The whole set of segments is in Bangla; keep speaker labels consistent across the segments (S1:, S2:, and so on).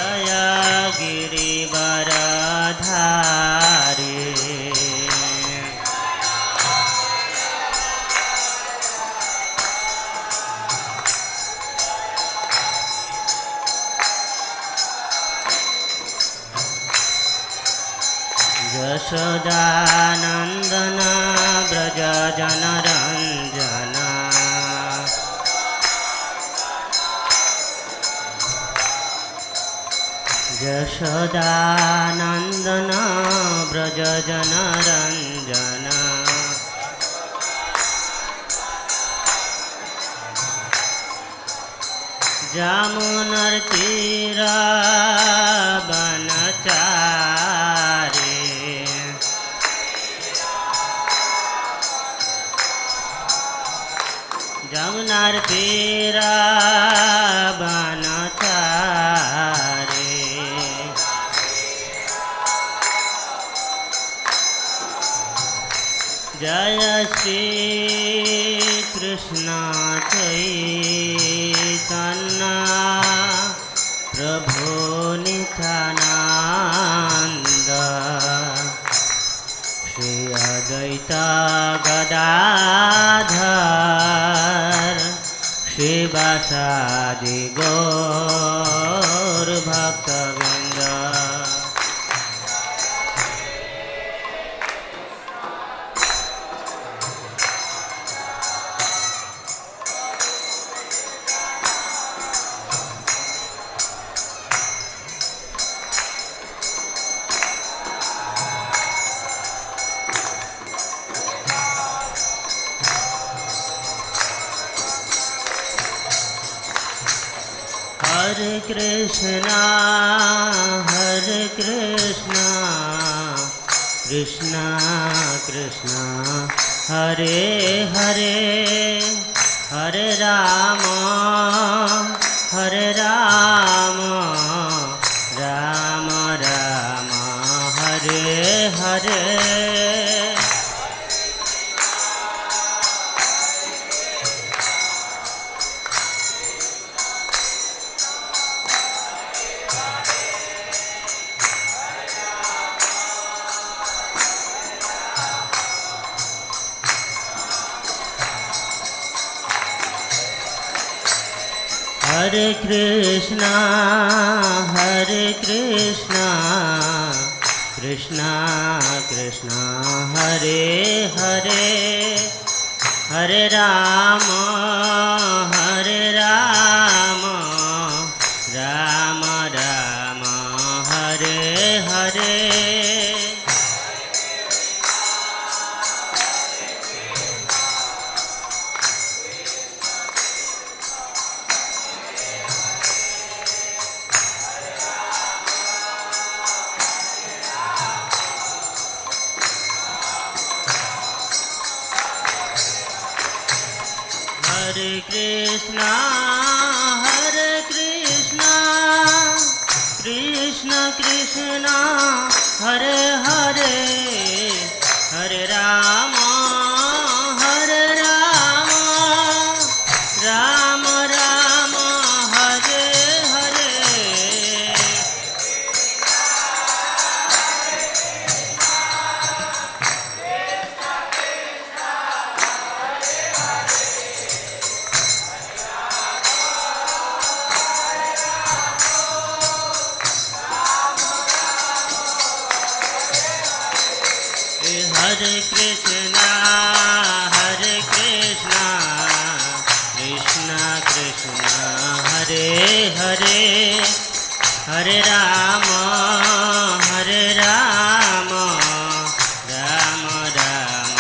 S1: जय गिरिवरधारी यशोदानंदन व्रज जनरंजन यशोदानंदन व्रज जनरंजन जामुनर तीरा बनचारी जमुनार तीरा बनचारी जय श्री कृष्ण चैतन्य प्रभु नित्यानंद श्री अद्वैत गदाधर शिवासादि गौर भक्तवृंद हरे कृष्णा कृष्णा कृष्णा हरे हरे हरे राम राम राम हरे हरे हरे कृष्णा कृष्णा कृष्णा हरे हरे हरे राम राम राम हरे हरे हरे कृष्णा कृष्णा कृष्णा हरे हरे हरे राम राम राम हरे हरे हरे कृष्णा कृष्णा कृष्णा हरे हरे हरे राम राम राम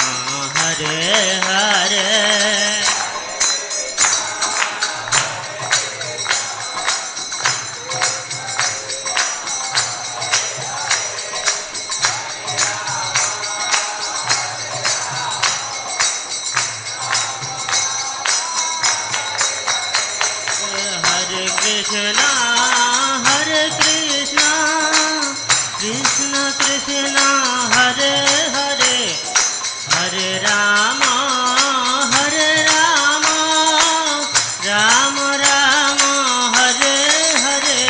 S1: हरे हरे कृष्णा कृष्णा कृष्णा हरे हरे हरे राम राम राम हरे हरे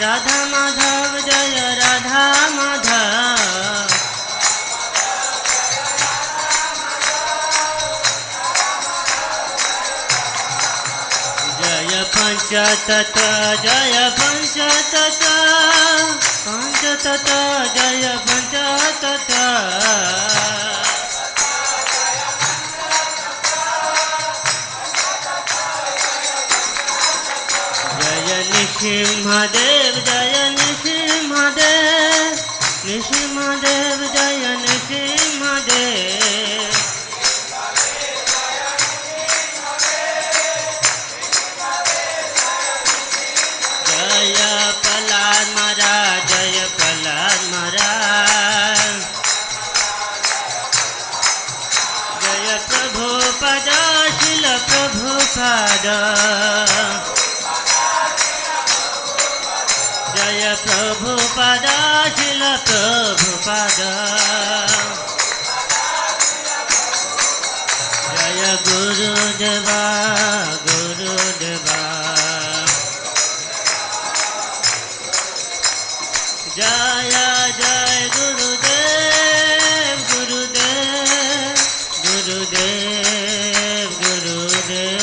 S1: राधा माधव जय राधा माधव जय पंचतत्व जय पंचतत्व पंचतत्व जय पंचतत्व निसिंहदेव जय निसिंहदेव निसिंहदेव जय निसिंहदेव जय प्रहलाद महाराज जय प्रहलाद महाराज जय प्रभुपाद शिल प्रभुपाद जय प्रभुपाद शिल प्रभुपाद जय गुरुदेवा गुरुदेवा जय जय गुरुदेव गुरुदेव गुरुदेव गुरुदेव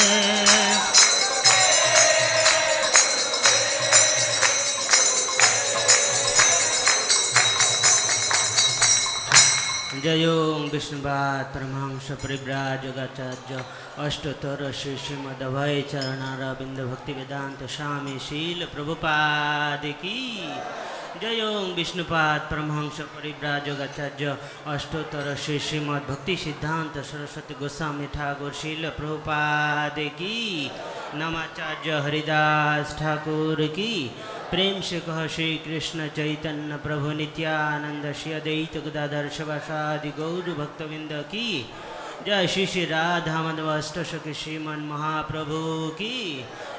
S1: जयो विष्णुपाद परमहंस परिव्राजकाचार्य अष्टोत्तर श्री श्रीमदभय चरणारविंद भक्ति वेदांत स्वामी शील प्रभुपाद की जयो विष्णुपाद परमहंस परिव्राजकाचार्य अष्टोत्तर श्री श्रीमद भक्ति सिद्धांत सरस्वती गोस्वामी ठाकुर शील प्रभुपाद की नमाचार्य हरिदास ठाकुर की प्रेम से कह श्री कृष्ण चैतन्य प्रभु नित्यानंद श्री अद्वैत गदाधर शिवासादि गौर भक्तविंद की जय श्री श्री राधा माधव अष्टसखी श्रीमन महाप्रभु की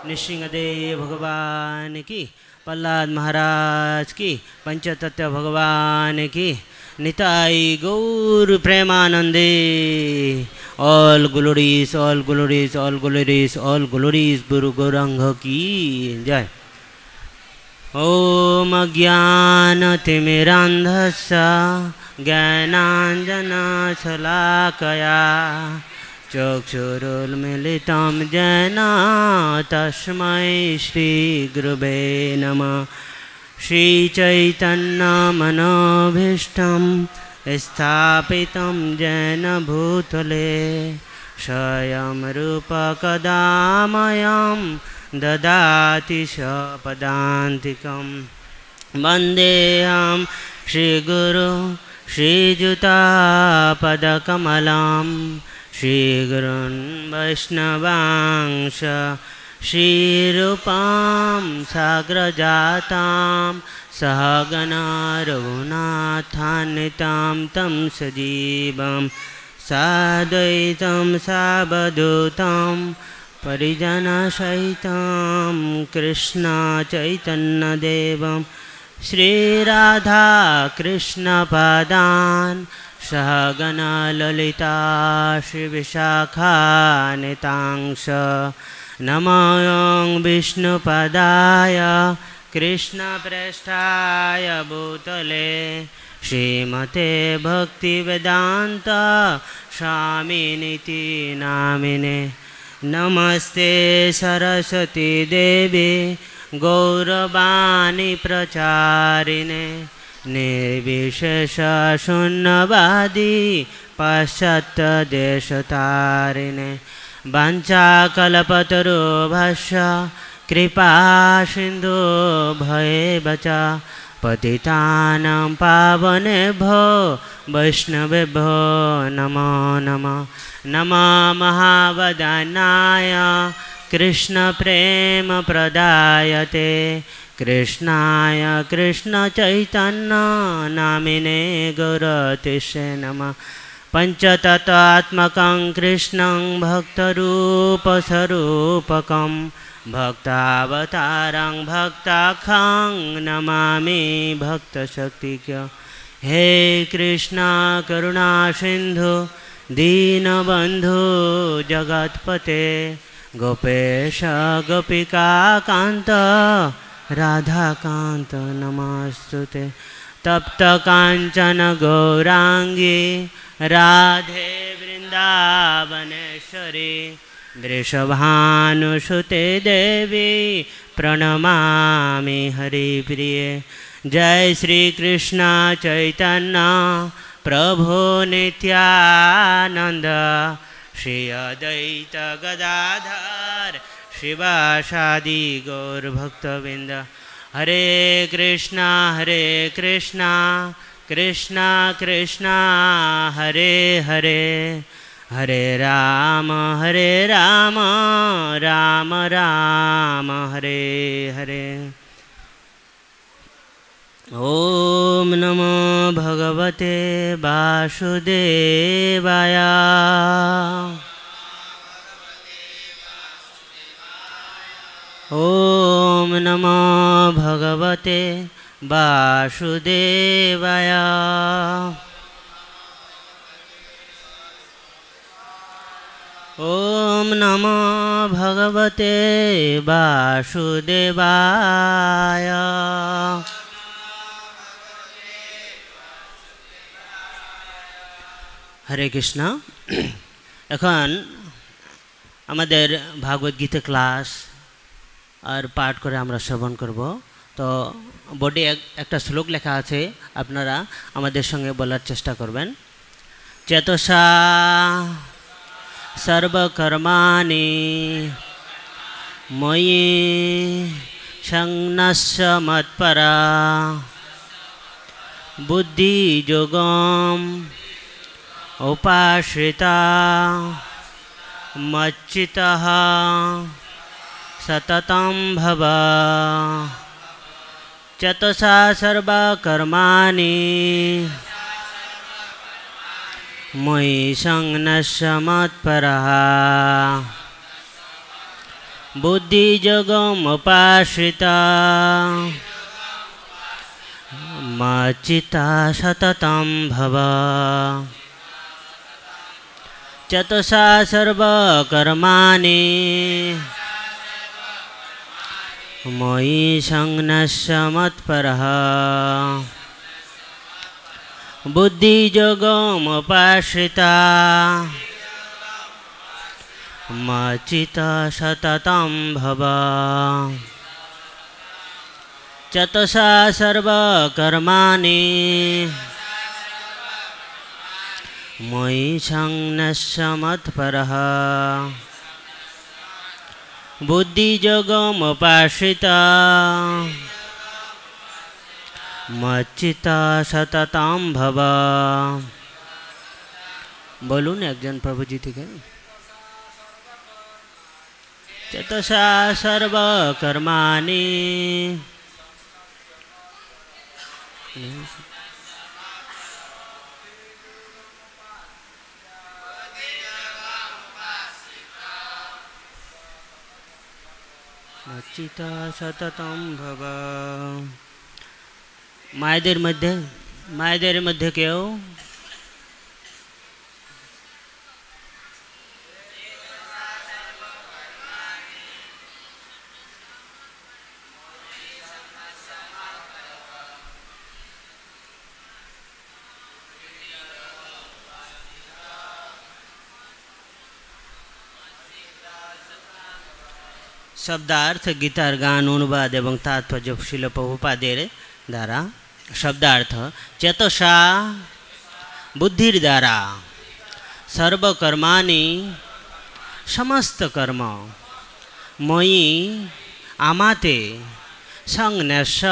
S1: नृसिंहदेव भगवान की प्रहलाद महाराज की पंचतत्व भगवान की निताई गौर प्रेमानंदे all glories all glories all glories all glories Guru Gauranga की जय। ओम अज्ञानतिमिरान्धस्य ज्ञानाञ्जनशलाकया चक्षुरुन्मीलितं येन तस्मै श्रीगुरवे नमः। श्रीचैतन्यमनोभीष्टं स्थापितं येन भूतले स्वयं रूपकदा मह्यं ददाति सपदान्तिकं वन्देऽहं श्रीगुरु श्रीयुतापदकमलं श्रीगुरुन् वैष्णवांश श्रीरूपां साग्रजातां सहगणा रघुनाथान्वितां तं सजीवं साद्वैतं सावधूतं परिजनसहितं कृष्ण चैतन्यदेवं श्रीराधा कृष्णपादान् सहगणा ललिता श्रीविशाखान्वितांश नमो विष्णुपदाय कृष्णप्रेष्ठाय भूतले श्रीमते भक्तिवेदान्त स्वामिनिति नामिने नमस्ते सरस्वती देवी गौरवाणी प्रचारिणे निर्विशेष शून्यवादी पाश्चात्यदेशतारिणे वाञ्छाकल्पतरुभ्यश्च कृपा सिन्धु भयेव च पतितानां पावनेभ्यो वैष्णवेभ्यो नमो नमः। नमो महावदनाय कृष्णप्रेमप्रदायते कृष्णाय कृष्णचैतन्य नामिने गौरतिष्ठे नमः। पंचतत्वात्मकं कृष्णं भक्तरूपस्वरूपकं भक्तावतारं भक्ताख्यं नमामि भक्तशक्तिज्ञ। हे कृष्ण करुणा सिन्धु दीनबन्धु जगत्पते गोपेश गोपिका कान्त राधाकान्त नमस्तुते तप्त काञ्चन गौराङ्गी राधे वृन्दावनेश्वरी वृषभानुसुते देवी प्रणमामि हरिप्रिये जय श्री कृष्ण चैतन्य प्रभु नित्यानंद श्री अद्वैत गदाधर शिवासादि गौरभक्तवृंद हरे कृष्णा कृष्णा कृष्णा हरे हरे हरे राम राम राम हरे हरे। ओम नमो भगवते वासुदेवाय ओम नमो भगवते वासुदेवाय ओम नमो भगवते वासुदेवाय। हरे कृष्ण। এখন আমাদের ভাগবত গীতা ক্লাস আর পাঠ করে আমরা শ্রবণ করব। তো বোর্ডে একটা শ্লোক লেখা আছে, আপনারা আমাদের সঙ্গে বলার চেষ্টা করবেন। চেতসা সর্বকর্মাণি ময়ি সংন্যস্য মৎপরা বুদ্ধিযোগম उपाश्रिता मच्चितः सततं भव चतसा सर्वकर्माणि मयि संन्यस्य मत्परः बुद्धियोगमुपाश्रिता मच्चित्ता सततं भव चतसा सर्वकर्माणि मयि संन्यस्य मत्परः बुद्धियोगमुपाश्रिता मच्चित्ता सततं भव चतसा सर्वकर्माणि मयि संन्यस्य मत्परः बुद्धियोगमुपाश्रिता मच्चित्ता सततं भव। बोलून एकजन प्रभुजी থেকে चतसा सर्वकर्माणि मच्चित्ता सततं भव। मायदेर मध्य केउ शब्दार्थ गीतार गान अनुवाद एवं तात्पर्य शिल प्रभुपादेर द्वारा। शब्दार्थ चेतसा बुद्धिर द्वारा सर्वकर्माणि समस्त कर्म मयि आमाते संन्यस्य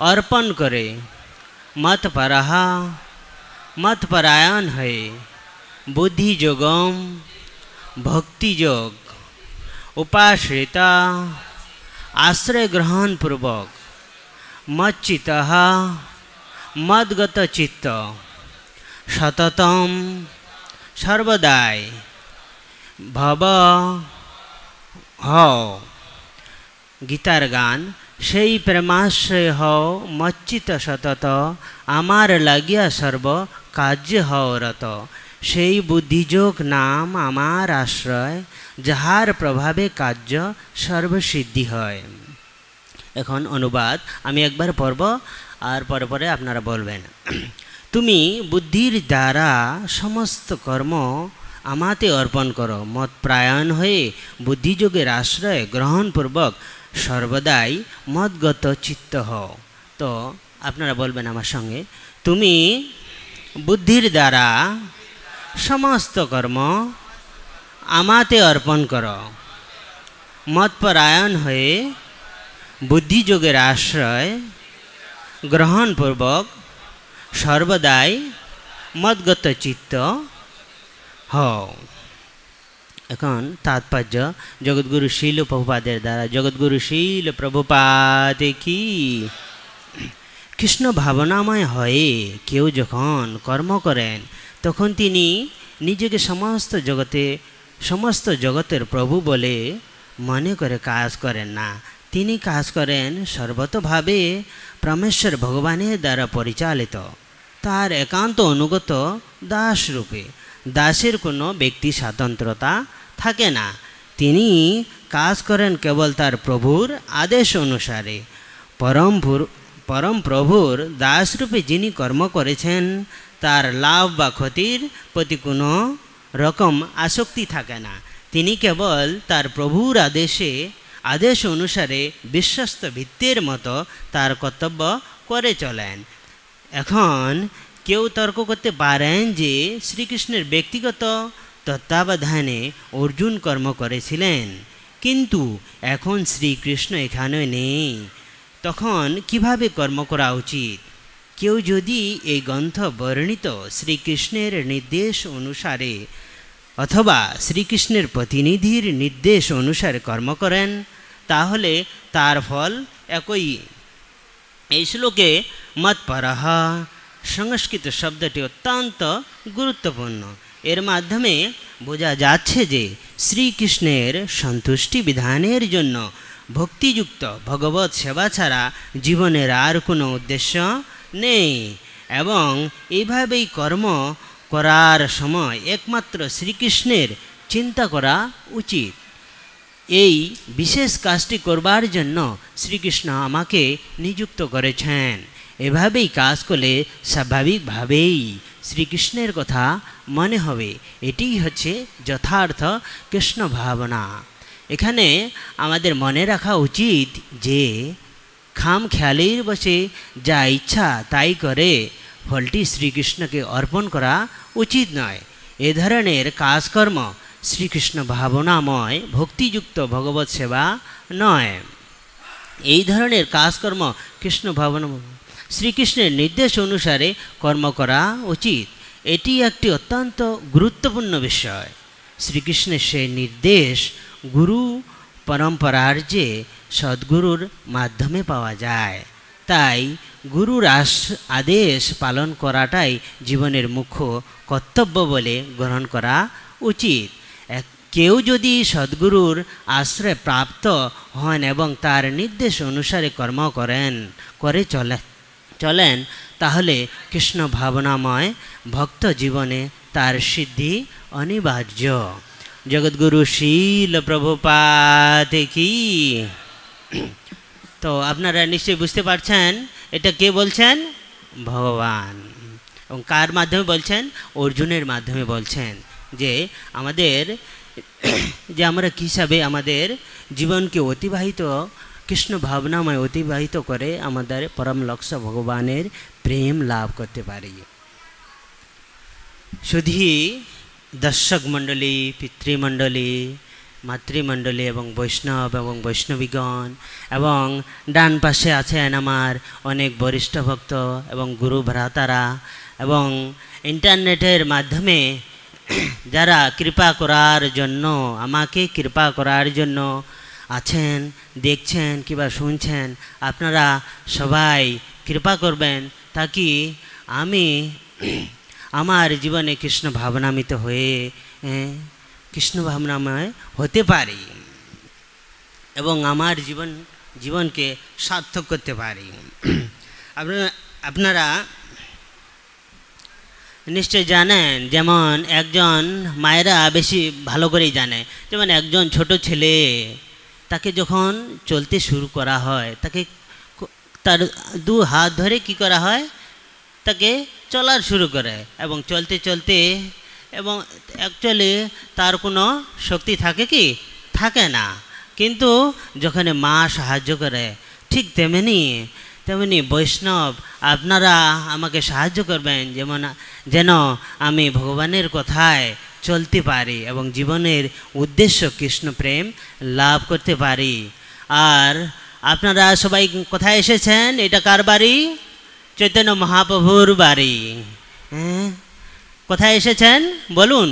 S1: अर्पण करे मतपरः मतपरायण है बुद्धि योगम भक्ति योग उपाश्रिता आश्रय ग्रहण पूर्वक मच्चितः मद्गत चित्त सततम सर्वदाय भव हौ गीतार गान সেই প্রেমাশ্রয় হও মচ্চিত সতত আমার লাগিয়া সর্ব কার্য হও রত সেই বুদ্ধিযোগ নাম আমার আশ্রয় যাহার প্রভাবে কার্য সর্বসিদ্ধি হয়। এখন অনুবাদ আমি একবার পড়ব আর পরে পরে আপনারা বলবেন। তুমি বুদ্ধির দ্বারা সমস্ত কর্ম আমাতে অর্পণ করো, মৎপ্রায়ণ হয়ে বুদ্ধিযোগের আশ্রয় গ্রহণপূর্বক সর্বদাই মদগত চিত্ত হও। তো আপনারা বলবেন আমার সঙ্গে, তুমি বুদ্ধির দ্বারা সমস্ত কর্ম আমাতে অর্পণ করো, মৎপরায়ণ হয়ে বুদ্ধিযোগের আশ্রয় গ্রহণপূর্বক সর্বদাই মদগত চিত্ত হও। এখন তাৎপর্য জগৎগুরু শিল প্রভুপাদের দ্বারা। জগৎগুরু শিল প্রভুপাদ কি। কৃষ্ণ ভাবনাময় হয়ে কেউ যখন কর্ম করেন তখন তিনি নিজেকে সমস্ত জগতের প্রভু বলে মনে করে কাজ করেন না। তিনি কাজ করেন সর্বতভাবে পরমেশ্বর ভগবানের দ্বারা পরিচালিত, তার একান্ত অনুগত দাস রূপে। দাসের কোনো ব্যক্তি স্বাতন্ত্রতা থাকে না, তিনি কাজ করেন কেবল তার প্রভুর আদেশ অনুসারে। পরম প্রভুর দাসরূপে যিনি কর্ম করেছেন তার লাভ বা ক্ষতির প্রতি কোনো রকম আসক্তি থাকে না। তিনি কেবল তার প্রভুর আদেশ অনুসারে বিশ্বস্ত ভিত্তির মতো তার কর্তব্য করে চলেন। এখন কেউ তর্ক করতে পারেন যে শ্রীকৃষ্ণের ব্যক্তিগত তত্ত্বাবধানে অর্জুন কর্ম করেছিলেন, কিন্তু এখন শ্রীকৃষ্ণ এখানে নেই, তখন কিভাবে কর্ম করা উচিত? কেউ যদি এই গ্রন্থ বর্ণিত শ্রীকৃষ্ণের নির্দেশ অনুসারে অথবা শ্রীকৃষ্ণের প্রতিনিধির নির্দেশ অনুসারে কর্ম করেন তাহলে তার ফল একই। এই শ্লোকে মৎপরহ সংস্কৃত শব্দটি অত্যন্ত গুরুত্বপূর্ণ। এর মাধ্যমে বোঝা যাচ্ছে যে শ্রীকৃষ্ণের সন্তুষ্টি বিধানের জন্য ভক্তিযুক্ত ভগবত সেবা ছাড়া জীবনের আর কোনো উদ্দেশ্য নেই, এবং এইভাবেই কর্ম করার সময় একমাত্র শ্রীকৃষ্ণের চিন্তা করা উচিত। এই বিশেষ কাজটি করবার জন্য শ্রীকৃষ্ণ আমাকে নিযুক্ত করেছেন। এভাবেই কাজ করলে স্বাভাবিকভাবেই শ্রীকৃষ্ণের কথা মনে হবে। এটিই হচ্ছে যথার্থ কৃষ্ণ ভাবনা। এখানে আমাদের মনে রাখা উচিত যে খামখেয়ালির বসে যা ইচ্ছা তাই করে ফলটি শ্রীকৃষ্ণকে অর্পণ করা উচিত নয়। এ ধরনের কাজকর্ম শ্রীকৃষ্ণ ভাবনাময় ভক্তিযুক্ত ভগবত সেবা নয়। এই ধরনের কাজকর্ম শ্রীকৃষ্ণের নির্দেশ অনুসারে কর্ম করা উচিত। এটি একটি অত্যন্ত গুরুত্বপূর্ণ বিষয়। শ্রীকৃষ্ণের সেই নির্দেশ গুরু পরম্পরার যে সদ্গুরুর মাধ্যমে পাওয়া যায়, তাই গুরুর আদেশ পালন করাটাই জীবনের মুখ্য কর্তব্য বলে গ্রহণ করা উচিত। কেউ যদি সদ্গুরুর আশ্রয় প্রাপ্ত হন এবং তার নির্দেশ অনুসারে কর্ম করে চলেন তাহলে কৃষ্ণ ভাবনাময় ভক্ত জীবনে তার সিদ্ধি অনিবার্য। জগৎগুরু শিল প্রভুপাদ কি। তো আপনারা নিশ্চয়ই বুঝতে পারছেন এটা কে বলছেন? ভগবান। এবং কার মাধ্যমে বলছেন? অর্জুনের মাধ্যমে বলছেন যে আমরা কিভাবে আমাদের জীবনকে কৃষ্ণ ভাবনাময় অতিবাহিত করে আমাদের পরম লক্ষ্য ভগবানের প্রেম লাভ করতে পারি। শুধু দর্শক মণ্ডলী, পিতৃমণ্ডলী, মাতৃমণ্ডলী এবং বৈষ্ণব এবং বৈষ্ণবীগণ এবং ডান পাশে আছেন আমার অনেক বরিষ্ঠ ভক্ত এবং গুরু ভ্রাতারা এবং ইন্টারনেটের মাধ্যমে যারা আমাকে কৃপা করার জন্য আছেন, দেখছেন কিংবা শুনছেন, আপনারা সবাই কৃপা করবেন তাকি আমি আমার জীবনে কৃষ্ণ ভাবনামিত হয়ে কৃষ্ণ ভাবনাময় হতে পারি এবং আমার জীবনকে সার্থক করতে পারি। আপনারা নিশ্চয় জানেন, যেমন একজন মায়েরা বেশি ভালো করেই জানে, যেমন একজন ছোট ছেলে তাকে যখন চলতে শুরু করা হয়, তাকে তার দু হাত ধরে কি করা হয়, তাকে চলার শুরু করে এবং চলতে চলতে, এবং অ্যাকচুয়ালি তার কোনো শক্তি থাকে কি, থাকে না, কিন্তু যখন মা সাহায্য করে, ঠিক তেমনি তেমনি বৈষ্ণব আপনারা আমাকে সাহায্য করবেন যেন আমি ভগবানের কথায় চলতে পারি এবং জীবনের উদ্দেশ্য কৃষ্ণ প্রেম লাভ করতে পারি। আর আপনারা সবাই কোথায় এসেছেন? এটা কার বাড়ি? চৈতন্য মহাপ্রভুর বাড়ি। হ্যাঁ, কোথায় এসেছেন বলুন?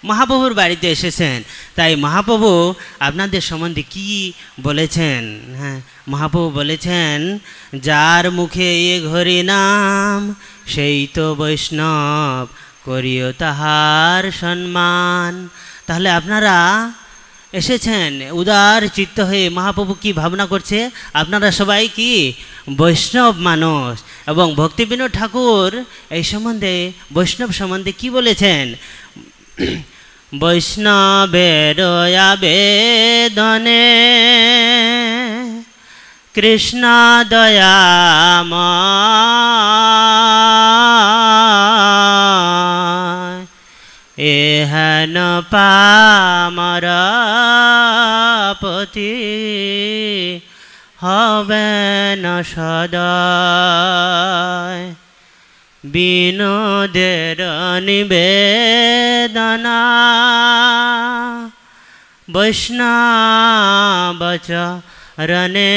S1: মহাপ্রভুর বাড়িতে এসেছেন। তাই মহাপ্রভু আপনাদের সম্বন্ধে কি বলেছেন? হ্যাঁ, মহাপ্রভু বলেছেন, যার মুখে এ হরি নাম সেই তো বৈষ্ণব, করিও তাহার সম্মান। তাহলে আপনারা এসেছেন উদার চিত্ত হয়ে। মহাপ্রভু কি ভাবনা করছে? আপনারা সবাই কি বৈষ্ণব মানুষ, এবং ভক্তিবিনোদ ঠাকুর এই সম্বন্ধে, বৈষ্ণব সম্বন্ধে কি বলেছেন? বৈষ্ণবের আবেদনে কৃষ্ণ দয়াময়, এহেন পামর পতি হবে না সদয়। বিনোদের নিবেদনা বৈষ্ণব চরণে,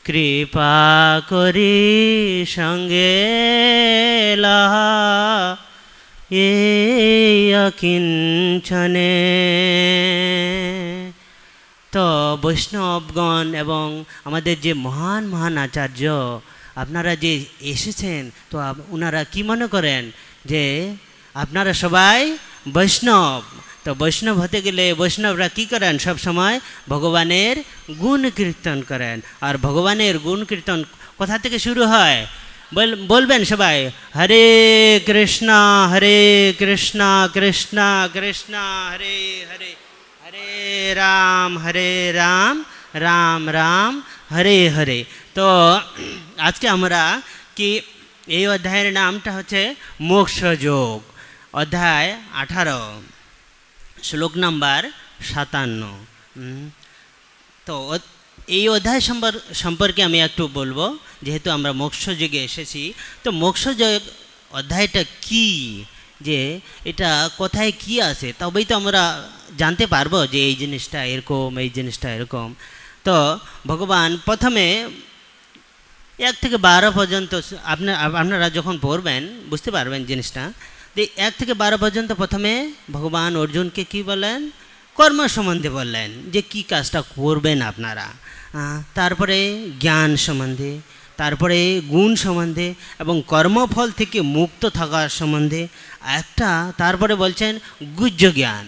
S1: কৃপা করি সঙ্গে লহা এই অকিঞ্চনে। তো বৈষ্ণবগণ এবং আমাদের যে মহান মহান আচার্য আপনারা যে এসেছেন, তো ওনারা কি মনে করেন যে আপনারা সবাই বৈষ্ণব। তো বৈষ্ণব হতে গেলে বৈষ্ণবরা কি করেন? সব সময় ভগবানের গুণ কীর্তন করেন। আর ভগবানের গুণ কীর্তন কোথা থেকে শুরু হয় বলবেন সবাই? হরে কৃষ্ণ কৃষ্ণ কৃষ্ণ হরে হরে, হরে রাম রাম রাম হরে হরে। তো আজকে আমরা কি এই অধ্যায়ের নামটা হচ্ছে মোক্ষযোগ, অধ্যায় 18, শ্লোক নাম্বার 57। তো এই অধ্যায় সম্পর্কে আমি একটু বলবো, যেহেতু আমরা মোক্ষযোগে এসেছি। তো মোক্ষযোগ অধ্যায়টা কি, যে এটা কোথায় কি আছে, তবেই তো আমরা জানতে পারবো যে এই জিনিসটা এরকম, এই জিনিসটা এরকম। তো ভগবান প্রথমে 1 থেকে 12 পর্যন্ত আপনারা যখন পড়বেন বুঝতে পারবেন জিনিসটা। 1 থেকে 12 পর্যন্ত প্রথমে ভগবান অর্জুনকে কি বললেন? কর্ম সম্বন্ধে বললেন, যে কি কাজটা করবেন আপনারা। তারপরে জ্ঞান সম্বন্ধে, তারপরে গুণ সম্বন্ধে এবং কর্মফল থেকে মুক্ত থাকার সম্বন্ধে একটা। তারপরে বলছেন গুহ্য জ্ঞান।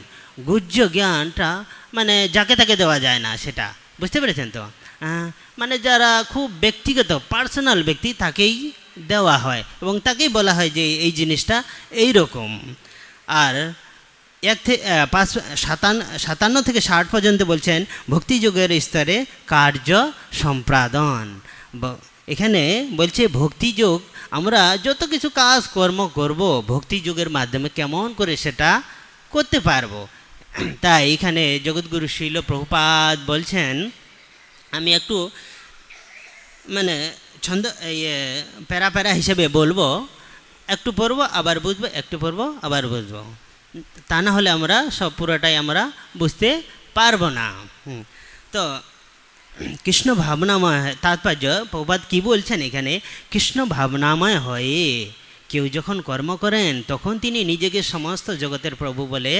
S1: গুহ্য জ্ঞানটা মানে যাকে তাকে দেওয়া যায় না, সেটা বুঝতে পেরেছেন তো? মানে যারা খুব ব্যক্তিগত পার্সোনাল ব্যক্তি তাকেই দেওয়া হয় এবং তাকেই বলা হয় যে এই জিনিসটা এই রকম। আর 57 থেকে 60 পর্যন্ত বলছেন ভক্তিযোগের স্তরে কার্য সম্পাদন। এখানে বলছে ভক্তিযোগ, আমরা যত কিছু কাজ কর্ম করব ভক্তিযোগের মাধ্যমে কেমন করে সেটা করতে পারবো। তাই এখানে জগৎগুরু শ্রীল প্রভুপাদ বলছেন, আমি একটু মানে ছন্দ প্যারা প্যারা হিসেবে বলবো, একটু পড়বো আবার বুঝবো, একটু পড়বো আবার বুঝবো, তা না হলে আমরা সব পুরোটাই আমরা বুঝতে পারবো না। তো কৃষ্ণ ভাবনাময় তাৎপর্য, প্রভুপাদ কি বলছেন এখানে? কৃষ্ণ ভাবনাময় হয়ে কেউ যখন কর্ম করেন তখন তিনি নিজেকে সমস্ত জগতের প্রভু বলে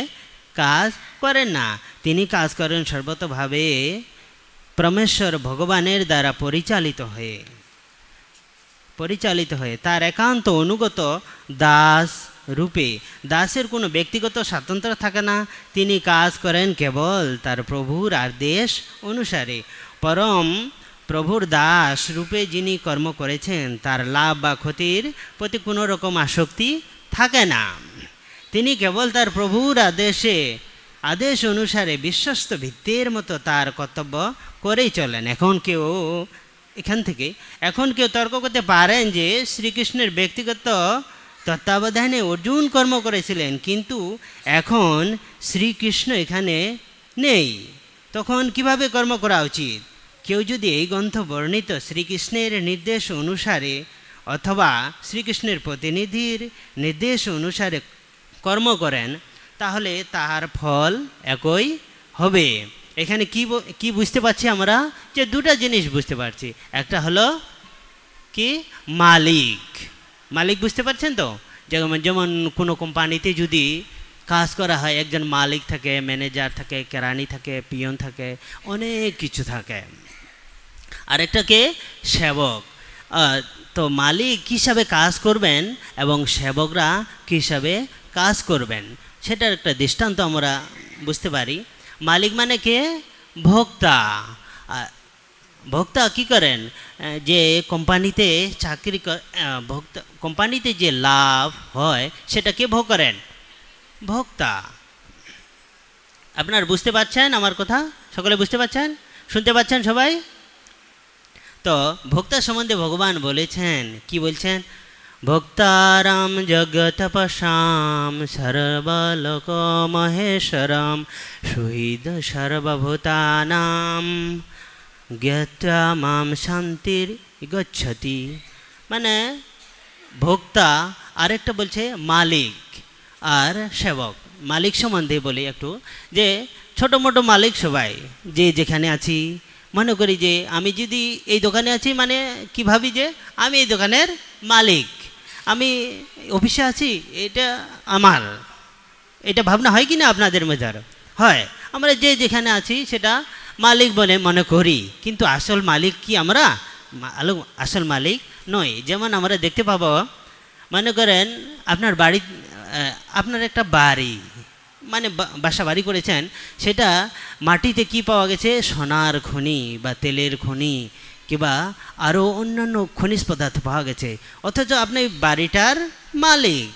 S1: কাজ করেন না। তিনি কাজ করেন সর্বতভাবে পরমেশ্বর ভগবানের দ্বারা পরিচালিত হয়ে তার একান্ত অনুগত দাস রূপে। দাসের কোনো ব্যক্তিগত স্বাতন্ত্র্য থাকে না, তিনি কাজ করেন কেবল তার প্রভুর আদেশ অনুসারে। পরম প্রভুর দাস রূপে যিনি কর্ম করেছেন তার লাভ বা ক্ষতির প্রতি কোনো রকম আসক্তি থাকে না। তিনি কেবল তার প্রভুর আদেশ অনুসারে বিশ্বস্ত ভিত্তির মতো তার কর্তব্য করেই চলেন। এখন কেউ তর্ক করতে পারেন যে শ্রীকৃষ্ণের ব্যক্তিগত তত্ত্বাবধানে অর্জুন কর্ম করেছিলেন, কিন্তু এখন শ্রীকৃষ্ণ এখানে নেই, তখন কিভাবে কর্ম করা উচিত? কেউ যদি এই গ্রন্থ বর্ণিত শ্রীকৃষ্ণের নির্দেশ অনুসারে অথবা শ্রীকৃষ্ণের প্রতিনিধির নির্দেশ অনুসারে কর্ম করেন, তাহলে তাহার ফল একই হবে। এখানে কি বুঝতে পারছি আমরা? যে দুটা জিনিস বুঝতে পারছি। একটা হলো কি, মালিক বুঝতে পারছেন তো? যেমন কোনো কোম্পানিতে যদি কাজ করা হয়, একজন মালিক থাকে, ম্যানেজার থাকে, কেরানি থাকে, পিয়ন থাকে, অনেক কিছু থাকে। আরেকটাকে সেবক। তো মালিক কী হিসাবে কাজ করবেন এবং সেবকরা কী হিসাবে কাজ করবেন, সেটার একটা দৃষ্টান্ত আমরা বুঝতে পারি। মালিক মানে কে? ভোক্তা কি করেন? যে কোম্পানিতে কোম্পানিতে যে লাভ হয় সেটা কে ভোগ করেন? ভোক্তা। আপনার বুঝতে পারছেন আমার কথা? সকলে বুঝতে পারছেন? শুনতে পাচ্ছেন সবাই? তো ভোক্তা সম্বন্ধে ভগবান বলেছেন, কি বলছেন? ভোক্তারাম জগৎপশাম সর্বলোক মহেশ্বরম সুহৃদ সর্বভূতানাম জ্ঞাত্বা মাম শান্তির গচ্ছতি। মানে ভোক্তা, আরেকটা বলছে মালিক আর সেবক। মালিক সম্বন্ধে বলি একটু, যে ছোটো মোটো মালিক সবাই, যে যেখানে আছি, মনে করি যে আমি যদি এই দোকানে আছি, মানে কি ভাবি যে আমি এই দোকানের মালিক, আমি অফিসে আছি, এটা আমার, এটা ভাবনা হয় কি না আপনাদের মধ্যে? হয়। আমরা যে যেখানে আছি সেটা মালিক বলে মনে করি, কিন্তু আসল মালিক কি আমরা? আসল মালিক নয়। যেমন আমরা দেখতে পাবো, মনে করেন আপনার একটা বাড়ি, মানে বাসা বাড়ি করেছেন, সেটা মাটিতে কি পাওয়া গেছে? সোনার খনি বা তেলের খনি কিংবা আরও অন্যান্য খনিজ পদার্থ পাওয়া গেছে, অথচ আপনি বাড়িটার মালিক।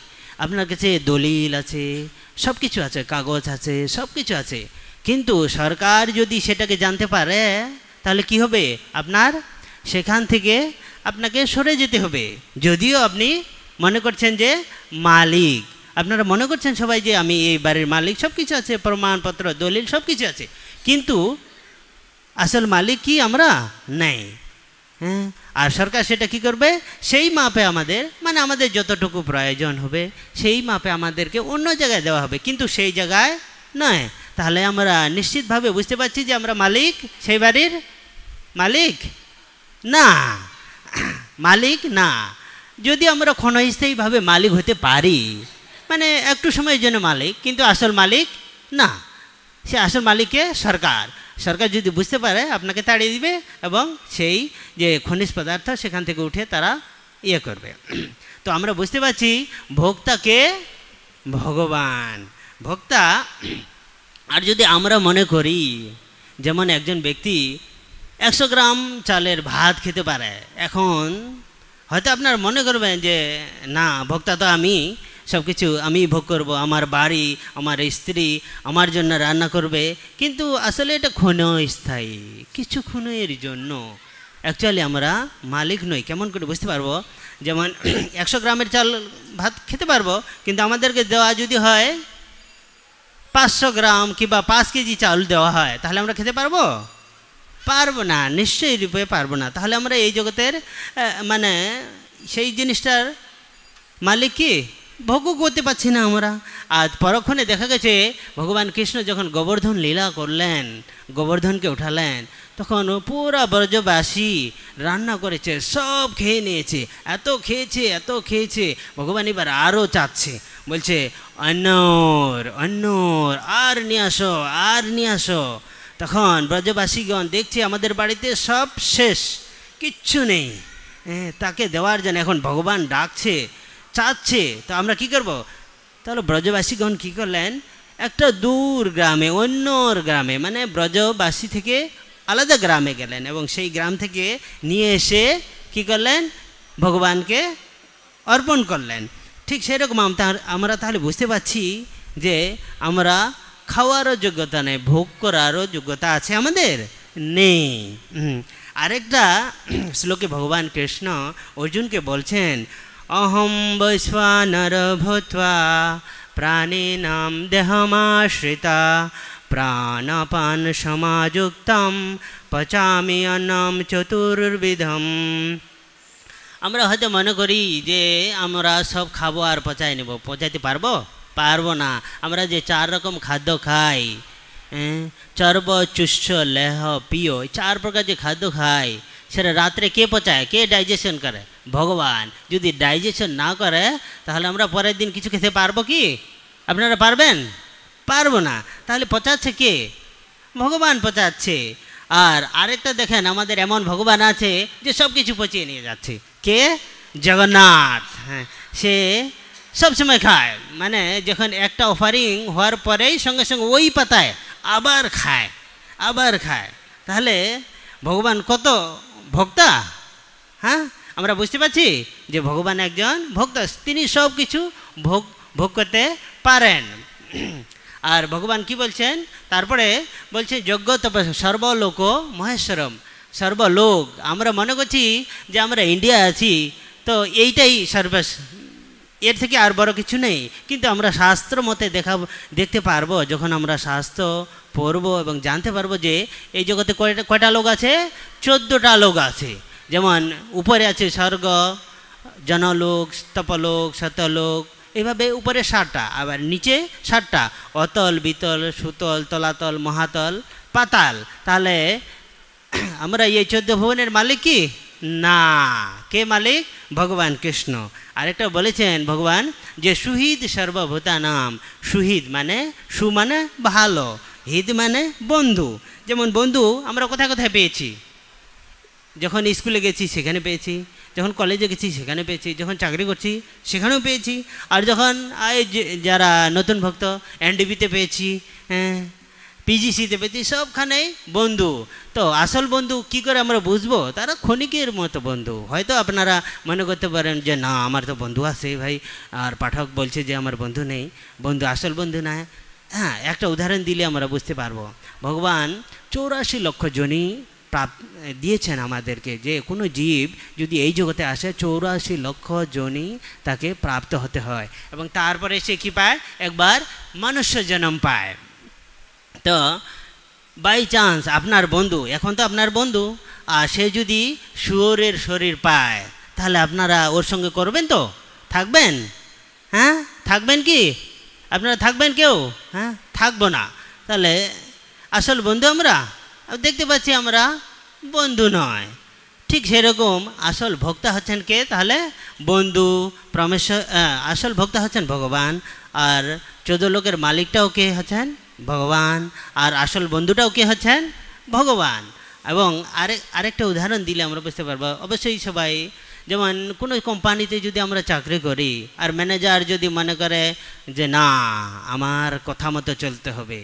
S1: আপনার কাছে দলিল আছে, সব কিছু আছে, কাগজ আছে, সব কিছু আছে, কিন্তু সরকার যদি সেটাকে জানতে পারে, তাহলে কি হবে? আপনার সেখান থেকে আপনাকে সরে যেতে হবে, যদিও আপনি মনে করছেন যে মালিক। আপনারা মনে করছেন সবাই যে আমি এই বাড়ির মালিক, সব কিছু আছে, প্রমাণপত্র, দলিল সব কিছু আছে, কিন্তু আসল মালিক কি আমরা? নেই। হ্যাঁ, আর সরকার সেটা কি করবে? সেই মাপে আমাদের যতটুকু প্রয়োজন হবে সেই মাপে আমাদেরকে অন্য জায়গায় দেওয়া হবে, কিন্তু সেই জায়গায় নয়। তাহলে আমরা নিশ্চিতভাবে বুঝতে পারছি যে আমরা মালিক, সেই বাড়ির মালিক না। যদি আমরা ক্ষণস্থায়ীভাবে মালিক হতে পারি, মানে একটু সময়ের জন্য মালিক, কিন্তু আসল মালিক না। সে আসল মালিককে সরকার যদি বুঝতে পারে, আপনাকে তাড়িয়ে দিবে এবং সেই যে খনিজ পদার্থ সেখান থেকে উঠে তারা ইয়ে করবে। তো আমরা বুঝতে পারছি ভোক্তাকে ভগবান, ভোক্তা। আর যদি আমরা মনে করি, যেমন একজন ব্যক্তি 100 গ্রাম চালের ভাত খেতে পারে, এখন হয়তো আপনার মনে করবেন যে না, ভোক্তা তো আমি, সব কিছু আমি ভোগ করব, আমার বাড়ি, আমার স্ত্রী আমার জন্য রান্না করবে, কিন্তু আসলে এটা ক্ষণস্থায়ী, কিছুক্ষণের জন্য। অ্যাকচুয়ালি আমরা মালিক নই। কেমন করে বুঝতে পারবো? যেমন 100 গ্রামের চাল ভাত খেতে পারবো, কিন্তু আমাদেরকে দেওয়া যদি হয় 500 গ্রাম কিংবা 5 কেজি চাল দেওয়া হয়, তাহলে আমরা খেতে পারবো না, নিশ্চয়ই রূপে পারবো না। তাহলে আমরা এই জগতের মানে সেই জিনিসটার মালিক কি? ভোগও করতে পারছি না আমরা। আর পরক্ষণে দেখা গেছে ভগবান কৃষ্ণ যখন গোবর্ধন লীলা করলেন, গোবর্ধনকে উঠালেন, তখন পুরা ব্রজবাসী রান্না করেছে, সব খেয়ে নিয়েছে, এত খেয়েছে। ভগবান এবার আরও চাচ্ছে, বলছে অন্নর আর নিয়ে আসো। তখন ব্রজবাসীগণ দেখছে আমাদের বাড়িতে সব শেষ, কিচ্ছু নেই তাকে দেওয়ার জন্য। এখন ভগবান ডাকছে, চাচ্ছে, তো আমরা কি করব? তাহলে ব্রজবাসীগণ কি করলেন? একটা দূর গ্রামে, অন্যর গ্রামে, মানে ব্রজবাসী থেকে আলাদা গ্রামে গেলেন এবং সেই গ্রাম থেকে নিয়ে এসে কি করলেন? ভগবানকে অর্পণ করলেন। ঠিক সেরকম আমরা তাহলে বুঝতে পারছি যে আমরা খাওয়ারও যোগ্যতা নেই, ভোগ করারও যোগ্যতা আছে আমাদের নেই। আরেকটা শ্লোকে ভগবান কৃষ্ণ অর্জুনকে বলছেন, অহম বৈশ্বানর ভূত্বা প্রাণিনাম দেহমাশ্রিতা প্রাণাপান সমাযুক্তম পচামি অন্নম চতুর্বিধম। আমরা হয়তো মনে করি যে আমরা সব খাবো আর পচাই নেব, পচাইতে পারবো না। আমরা যে 4 রকম খাদ্য খাই, চর্ব চুষ্য লেহ পিও, 4 প্রকার যে খাদ্য খাই, সেটা রাত্রে কে পচায়, কে ডাইজেশন করে? ভগবান। যদি ডাইজেশন না করে তাহলে আমরা পরের দিন কিছু খেতে পারবো কি? আপনারা পারবেন? পারবো না। তাহলে পচাচ্ছে কে? ভগবান পচাচ্ছে। আর আরেকটা দেখেন, আমাদের এমন ভগবান আছে যে সব কিছু পচিয়ে নিয়ে যাচ্ছে। কে? জগন্নাথ। হ্যাঁ, সে সবসময় খায়, মানে যখন একটা অফারিং হওয়ার পরেই সঙ্গে সঙ্গে ওই পাতায় আবার খায়। তাহলে ভগবান কত ভোক্তা! হ্যাঁ, আমরা বুঝতে পারছি যে ভগবান একজন ভোক্তা, তিনি সব কিছু ভোগ করতে পারেন। আর ভগবান কি বলছেন তারপরে? বলছে যজ্ঞ তপস্যা সর্বলোক মহেশ্বরম, সর্বলোক। আমরা মনে করছি যে আমরা ইন্ডিয়া আছি, তো এইটাই এর থেকে আর বড় কিছু নেই। কিন্তু আমরা শাস্ত্র মতে দেখতে পারবো, যখন আমরা শাস্ত্র পড়বো এবং জানতে পারবো যে এই জগতে কয়টা লোক আছে? 14টা লোক আছে। যেমন উপরে আছে স্বর্গ, জনলোক, তপলোক, সত্যলোক, এইভাবে উপরে 7টা, আবার নিচে 7টা, অতল, বিতল, সুতল, তলাতল, মহাতল, পাতাল। তাহলে আমরা এই 14 ভুবনের মালিক কি? না। কে মালিক? ভগবান কৃষ্ণ। আরেকটা বলেছেন ভগবান যে সুহৃদ সর্বভূতানাম। সুহৃদ মানে সু মানে ভালো, হিত মানে বন্ধু। যেমন বন্ধু আমরা কোথায় কোথায় পেয়েছি? যখন স্কুলে গেছি সেখানে পেয়েছি, যখন কলেজে গেছি সেখানে পেয়েছি, যখন চাকরি করছি সেখানেও পেয়েছি, আর যখন যারা নতুন ভক্ত এনডিবিতে পেয়েছি, পিজিসিতে পেয়েছি, সবখানেই বন্ধু। তো আসল বন্ধু কি করে আমরা বুঝবো? তারা ক্ষণিকের মতো বন্ধু। হয়তো আপনারা মনে করতে পারেন যে না, আমার তো বন্ধু আছে ভাই, আর পাঠক বলছে যে আমার বন্ধু নেই, বন্ধু আসল বন্ধু না। হ্যাঁ, একটা উদাহরণ দিলে আমরা বুঝতে পারবো। ভগবান 84 লক্ষ জনই দিয়েছেন আমাদেরকে, যে কোনো জীব যদি এই জগতে আসে 84 লক্ষ জনই তাকে প্রাপ্ত হতে হয়, এবং তারপরে সে কি পায়? একবার মনুষ্য জন্ম পায়। তো বাই চান্স আপনার বন্ধু, এখন তো আপনার বন্ধু, আর সে যদি শুয়োরের শরীর পায়, তাহলে আপনারা ওর সঙ্গে করবেন তো? থাকবেন? হ্যাঁ, থাকবেন কি? আপনারা থাকবেন কেউ? হ্যাঁ, থাকবো না। তাহলে আসল বন্ধু আমরা দেখতে পাচ্ছি আমরা বন্ধু নয়। ঠিক সেরকম আসল ভক্তা হচ্ছেন কে? তাহলে বন্ধু পরমেশ্বর, আসল ভক্তা হচ্ছেন ভগবান, আর 14 লোকের মালিকটাও কে হচ্ছেন? ভগবান। আর আসল বন্ধুটাও কে হচ্ছেন? ভগবান। এবং আরেকটা উদাহরণ দিলে আমরা বুঝতে পারবো। অবশ্যই সবাই, যেমন কোনো কোম্পানিতে যদি আমরা চাকরি করি, আর ম্যানেজার যদি মনে করে যে না, আমার কথা মতো চলতে হবে,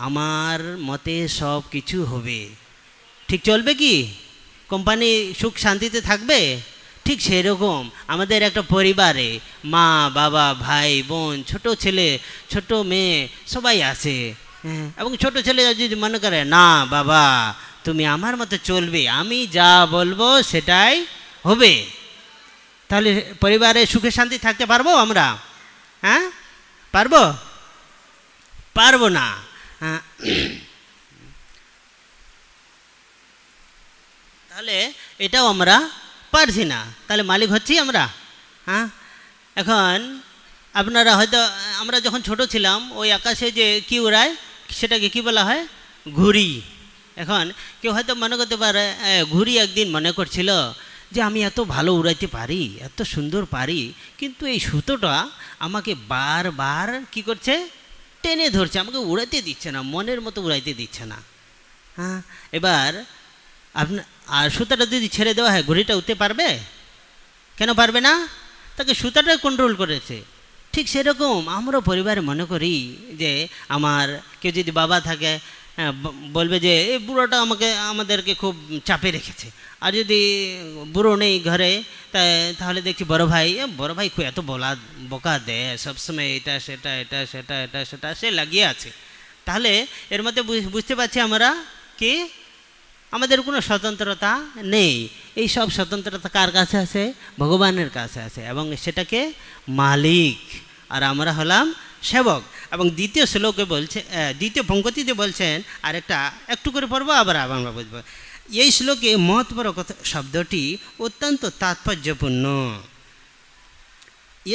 S1: আমার মতে সব কিছু হবে, ঠিক চলবে কি? কোম্পানি সুখ শান্তিতে থাকবে? ঠিক সেরকম আমাদের একটা পরিবারে মা, বাবা, ভাই, বোন, ছোট ছেলে, ছোট মেয়ে সবাই আছে। এবং ছোট ছেলে যদি মনে করে না বাবা, তুমি আমার মতো চলবে, আমি যা বলবো সেটাই হবে, তাহলে পরিবারে সুখে শান্তি থাকতে পারবো আমরা? হ্যাঁ, পারবো না। তাহলে এটাও আমরা পারছি না। তাহলে মালিক হচ্ছি আমরা। হ্যাঁ, এখন আপনারা হয়তো, আমরা যখন ছোট ছিলাম, ওই আকাশে যে কি উড়ায় সেটাকে কি বলা হয়? ঘুড়ি। এখন কেউ হয়তো মনে করতে পারে, ঘুড়ি একদিন মনে করছিল যে আমি এত ভালো উড়াইতে পারি, এত সুন্দর পারি, কিন্তু এই সুতোটা আমাকে বারবার কি করছে? টেনে ধরছে, আমাকে উড়াইতে দিচ্ছে না, মনের মতো উড়াইতে দিচ্ছে না। হ্যাঁ, এবার আর সুতাটা যদি ছেড়ে দেওয়া হয়, ঘুড়িটা উঠতে পারবে? কেন পারবে না? তাকে সুতাটা কন্ট্রোল করেছে। ঠিক সেরকম আমরা পরিবারে মনে করি যে আমার কেউ যদি বাবা থাকে, বলবে যে এই বুড়োটা আমাদেরকে খুব চাপে রেখেছে, আর যদি বুড়ো নেই ঘরে, তাহলে দেখছি বড় ভাই খুব এত বকা দেয়, সবসময় এটা সেটা এটা সেটা এটা সেটা সে লাগিয়ে আছে। তাহলে এর মধ্যে বুঝতে পারছি আমরা কি আমাদের কোনো স্বতন্ত্রতা নেই। এই সব স্বতন্ত্রতা কার কাছে আছে? ভগবানের কাছে আছে, এবং সেটাকে মালিক, আর আমরা হলাম সেবক। এবং দ্বিতীয় শ্লোকে বলছে, দ্বিতীয় পঙ্ক্তিতে বলছেন, আরেকটা একটু করে পড়বো আবার আমরা বুঝবো। এই শ্লোকে মহৎপর শব্দটি অত্যন্ত তাৎপর্যপূর্ণ।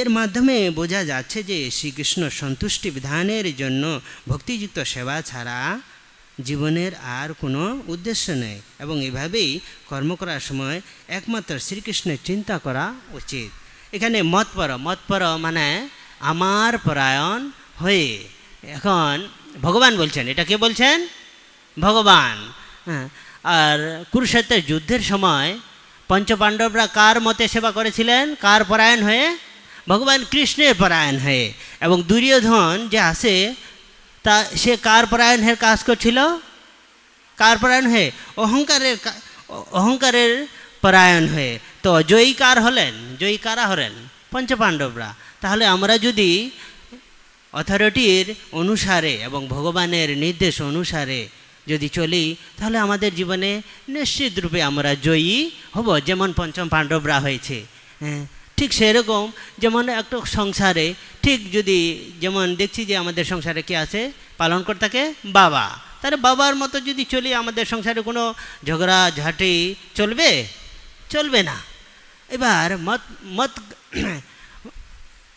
S1: এর মাধ্যমে বোঝা যাচ্ছে যে শ্রীকৃষ্ণ সন্তুষ্টি বিধানের জন্য ভক্তিযুক্ত সেবা ছাড়া জীবনের আর কোনো উদ্দেশ্য নেই, এবং এভাবেই কর্ম করার সময় একমাত্র শ্রীকৃষ্ণের চিন্তা করা উচিত। এখানে মতপর মানে আমার পরায়ণ হয়ে, এখন ভগবান বলছেন, এটা কে বলছেন? ভগবান। হ্যাঁ, আর কুরুক্ষেত্রের যুদ্ধের সময় পঞ্চপাণ্ডবরা কার মতে সেবা করেছিলেন? কার পরায়ণ হয়ে? ভগবান কৃষ্ণের পরায়ণ হয়ে। এবং দুর্যোধন যে আসে তা সে কার পরায়ণ হয়ে কাজ করছিল? কার পরায়ণ হয়ে? অহংকারের পরায়ণ হয়ে। তো জয়ী কার হলেন? জয়ী কারা হলেন? পঞ্চপাণ্ডবরা। তাহলে আমরা যদি অথরিটির অনুসারে এবং ভগবানের নির্দেশ অনুসারে যদি চলি, তাহলে আমাদের জীবনে নিশ্চিত রূপে আমরা জয়ী হব, যেমন পঞ্চম পাণ্ডবরা হয়েছে। হ্যাঁ, ঠিক সেরকম যেমন একটা সংসারে, ঠিক যদি যেমন দেখছি যে আমাদের সংসারে কে আছে? পালনকর্তাকে বাবা। তাহলে বাবার মতো যদি চলি, আমাদের সংসারে কোনো ঝগড়া ঝাঁটি চলবে না। এবার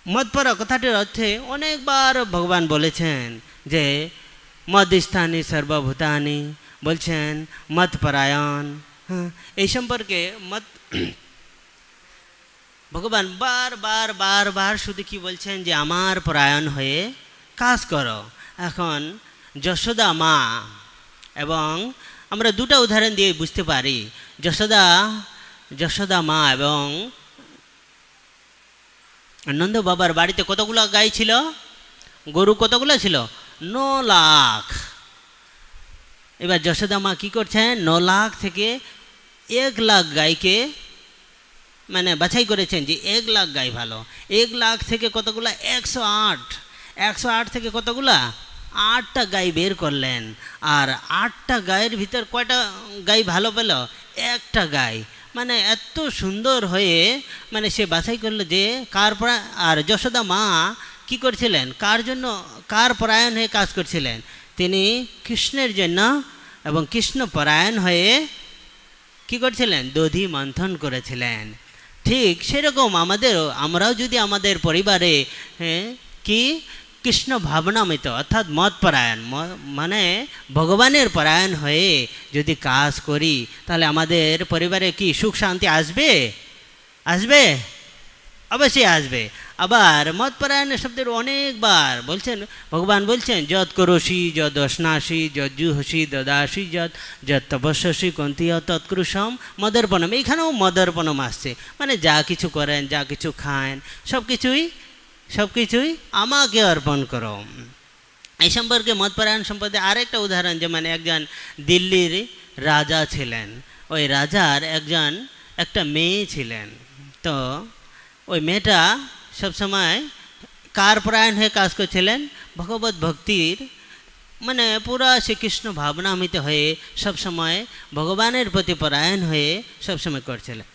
S1: মতপর কথাটির অর্থে অনেকবার ভগবান বলেছেন যে মদস্থানি সর্বভূতানি, বলছেন মতপরায়ণ। হ্যাঁ, এই সম্পর্কে ভগবান বার শুধু কি বলছেন? যে আমার পরায়ণ হয়ে কাজ করো। এখন যশোদা মা, এবং আমরা দুটো উদাহরণ দিয়ে বুঝতে পারি। যশোদা মা এবং নন্দ বাবার বাড়িতে কতগুলো গাই ছিল? গরু কতগুলো ছিল? 9 লাখ। এবার যশোদা মা কী করছেন? 9 লাখ থেকে 1 লাখ গাইকে মানে বাছাই করেছেন যে 1 লাখ গাই ভালো। 1 লাখ থেকে কতগুলা? 108 থেকে কতগুলা? 8টা গাই বের করলেন। আর 8টা গায়ের ভিতর কয়টা গাই ভালো পেল? 1টা গাই। মানে এত সুন্দর হয়ে মানে সে বাছাই করলো যে কার পরায়ণ। আর যশোদা মা কি করছিলেন? কার জন্য, কার পরায়ণ হয়ে কাজ করছিলেন? তিনি কৃষ্ণের জন্য, এবং কৃষ্ণ পরায়ণ হয়ে কি করছিলেন? দধি মন্থন করেছিলেন। ঠিক সেরকম আমরাও যদি আমাদের পরিবারে কি কৃষ্ণ ভাবনামিত অর্থাৎ মতপরায়ণ মানে ভগবানের পরায়ণ হয়ে যদি কাজ করি, তাহলে আমাদের পরিবারে কি সুখ শান্তি আসবে? অবশ্যই আসবে। আবার মতপরায়ণের শব্দের অনেকবার বলছেন, ভগবান বলছেন যৎ করসি যৎ অশ্নাসি যৎ জুহসি দদাসি যৎ তপস্যসি কন্তীয় তৎকৃষম মদর্পণম। এইখানেও মদর্পণম আসছে, মানে যা কিছু করেন, যা কিছু খান, সব কিছুই আমাকে অর্পণ করো। এই সম্পর্কে মতপরায়ণ সম্পর্কে আরেকটা উদাহরণ, যেমন একজন দিল্লির রাজা ছিলেন। ওই রাজার একটা মেয়ে ছিলেন। তো ওই মেয়েটা সবসময় কার পরায়ণ হয়ে কাজ করছিলেন? ভগবত ভক্তির মানে পুরা শ্রীকৃষ্ণ ভাবনামিত হয়ে সবসময় ভগবানের প্রতি পরায়ণ হয়ে সবসময় করছিলেন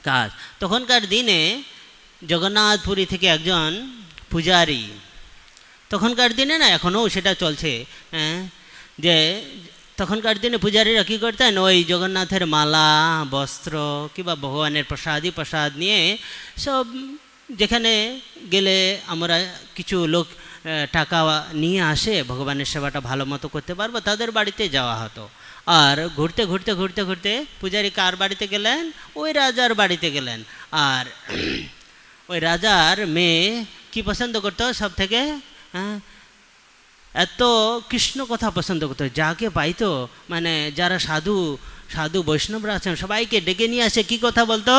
S1: কাজ। তখনকার দিনে জগন্নাথপুরী থেকে একজন পূজারী, তখনকার দিনে না, এখনও সেটা চলছে, যে তখনকার দিনে পূজারীরা কী করতেন? ওই জগন্নাথের মালা, বস্ত্র কিংবা ভগবানের প্রসাদ নিয়ে সব যেখানে গেলে আমরা কিছু লোক টাকা নিয়ে আসে, ভগবানের সেবাটা ভালো মতো করতে পারবো, তাদের বাড়িতে যাওয়া হতো। আর ঘুরতে পূজারী কার বাড়িতে গেলেন? ওই রাজার বাড়িতে গেলেন। আর ওই রাজার মেয়ে কি পছন্দ করতো সব থেকে? এত কৃষ্ণ কথা পছন্দ করতো, যাকে পাইতো মানে যারা সাধু বৈষ্ণবরা আছেন সবাইকে ডেকে নিয়ে আসে, কি কথা বলতো?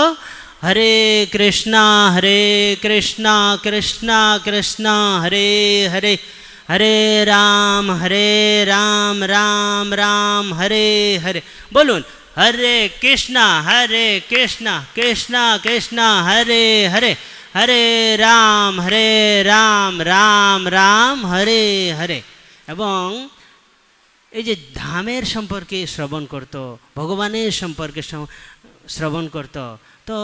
S1: হরে কৃষ্ণা কৃষ্ণ কৃষ্ণ হরে হরে, হরে রাম রাম রাম হরে হরে। বলুন, हरे कृष्णा कृष्णा कृष्णा हरे हरे, हरे राम राम राम हरे हरे। এবং এই যে ধামের সম্পর্কে শ্রবণ করত, ভগবানের সম্পর্কে শ্রবণ করত, তো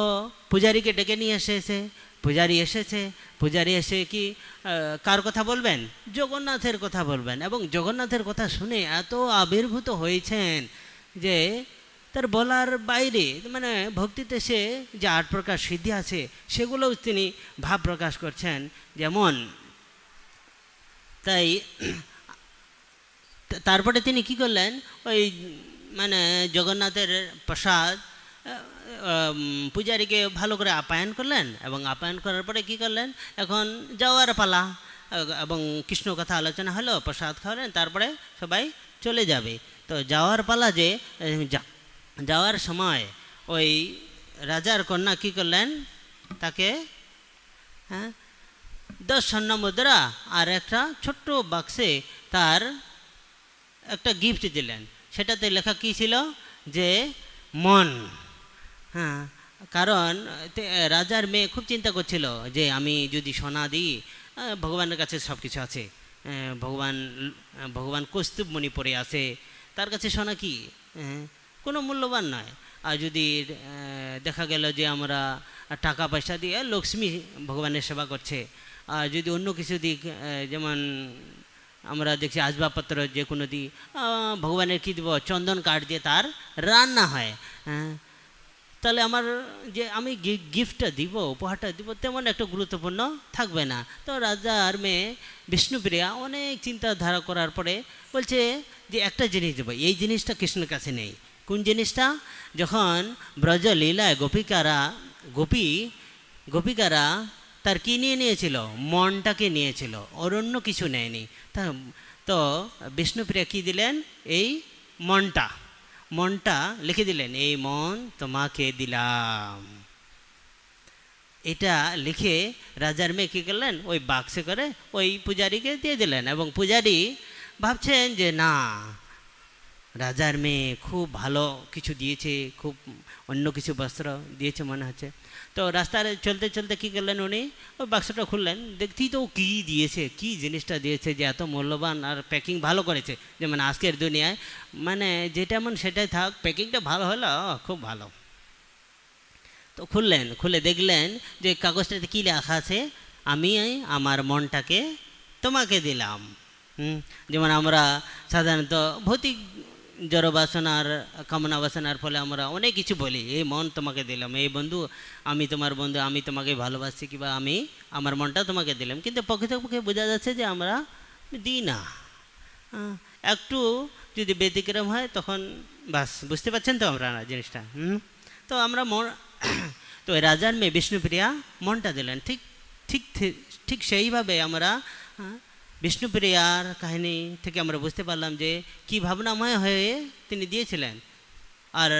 S1: পূজারীকে ডেকে নিয়ে এসেছে। পূজারী এসে কি কার কথা বলবেন? জগন্নাথের কথা বলবেন। এবং জগন্নাথের কথা শুনে এত আবির্ভূত হয়েছেন যে তার বলার বাইরে, মানে ভক্তিতে সে যে 8 প্রকার সিদ্ধি আছে সেগুলোও তিনি ভাব প্রকাশ করছেন। যেমন তাই তারপরে তিনি কি করলেন, ওই মানে জগন্নাথের প্রসাদ পূজারীকে ভালো করে আপ্যায়ন করলেন। এবং আপ্যায়ন করার পরে কি করলেন, এখন যাওয়ার পালা। এবং কৃষ্ণ কথা আলোচনা হলো, প্রসাদ খাওয়ালেন, তারপরে সবাই চলে যাবে। তো যাওয়ার পালা, যে যাওয়ার সময় ওই রাজার কন্যা কি করলেন, তাকে 10 স্বর্ণ মুদ্রা আর একটা ছোট্ট বাক্সে তার একটা গিফট দিলেন। সেটাতে লেখা কী ছিল, যে মন। হ্যাঁ, কারণ রাজার মেয়ে খুব চিন্তা করছিল যে আমি যদি সোনা দিই, ভগবানের কাছে সব কিছু আছে, ভগবান কৌস্তুভ মণি পড়ে আছে, তার কাছে সোনা কি কোনো মূল্যবান নয়। আর যদি দেখা গেল যে আমরা টাকা পয়সা দিয়ে লক্ষ্মী ভগবানের সেবা করছে, আর যদি অন্য কিছু দিক, যেমন আমরা দেখছি আসবাবপত্র যে কোনো দিই, ভগবানের কী দিব, চন্দন কাঠ দিয়ে তার রান্না হয়, তাহলে আমার যে আমি গিফটটা দিব, উপহারটা দিব, তেমন একটা গুরুত্বপূর্ণ থাকবে না। তো রাজার মেয়ে বিষ্ণুপ্রিয়া অনেক চিন্তাধারা করার পরে বলছে যে একটা জিনিস দেবো, এই জিনিসটা কৃষ্ণের কাছে নেই। কোন জিনিসটা? যখন ব্রজলীলায় গোপিকারা তার কি নিয়ে নিয়েছিল, মনটাকে নিয়েছিল, অরণ্য কিছু নেয়নি। তো বিষ্ণুপ্রিয়া কী দিলেন, এই মনটা লিখে দিলেন, এই মন তোমাকে দিলাম। এটা লিখে রাজার মেয়ে কী করলেন, ওই বাক্সে করে ওই পূজারীকে দিয়ে দিলেন। এবং পূজারী ভাবছেন যে না, রাজার মেয়ে খুব ভালো কিছু দিয়েছে, খুব অন্য কিছু বস্ত্র দিয়েছে মনে হচ্ছে। তো রাস্তায় চলতে চলতে কী করলেন, উনি ওই বাক্সটা খুললেন, দেখতেই তো কী দিয়েছে, কী জিনিসটা দিয়েছে যে এত মূল্যবান, আর প্যাকিং ভালো করেছে। যেমন আজকের দুনিয়ায় মানে যেটা এমন সেটাই থাক, প্যাকিংটা ভালো হলো, খুব ভালো। তো খুলে দেখলেন যে কাগজটাতে কী লেখা আছে, আমি আমার মনটাকে তোমাকে দিলাম। যেমন আমরা সাধারণত ভৌতিক জড়বাসনার কামনা বাসনার ফলে আমরা অনেক কিছু বলি, এই মন তোমাকে দিলাম, এই বন্ধু আমি তোমার বন্ধু, আমি তোমাকে ভালোবাসি, কিংবা আমি আমার মনটা তোমাকে দিলাম। কিন্তু প্রকৃতপক্ষে বোঝা যাচ্ছে যে আমরা দিই না। একটু যদি ব্যতিক্রম হয় তখন বাস, বুঝতে পারছেন তো আমরা জিনিসটা। তো আমরা তো রাজার মেয়ে বিষ্ণুপ্রিয়া মনটা দিলেন। ঠিক সেইভাবে আমরা বিষ্ণুপ্রিয়ার কাহিনী থেকে আমরা বুঝতে পারলাম যে কী ভাবনাময় হয়ে তিনি দিয়েছিলেন। আর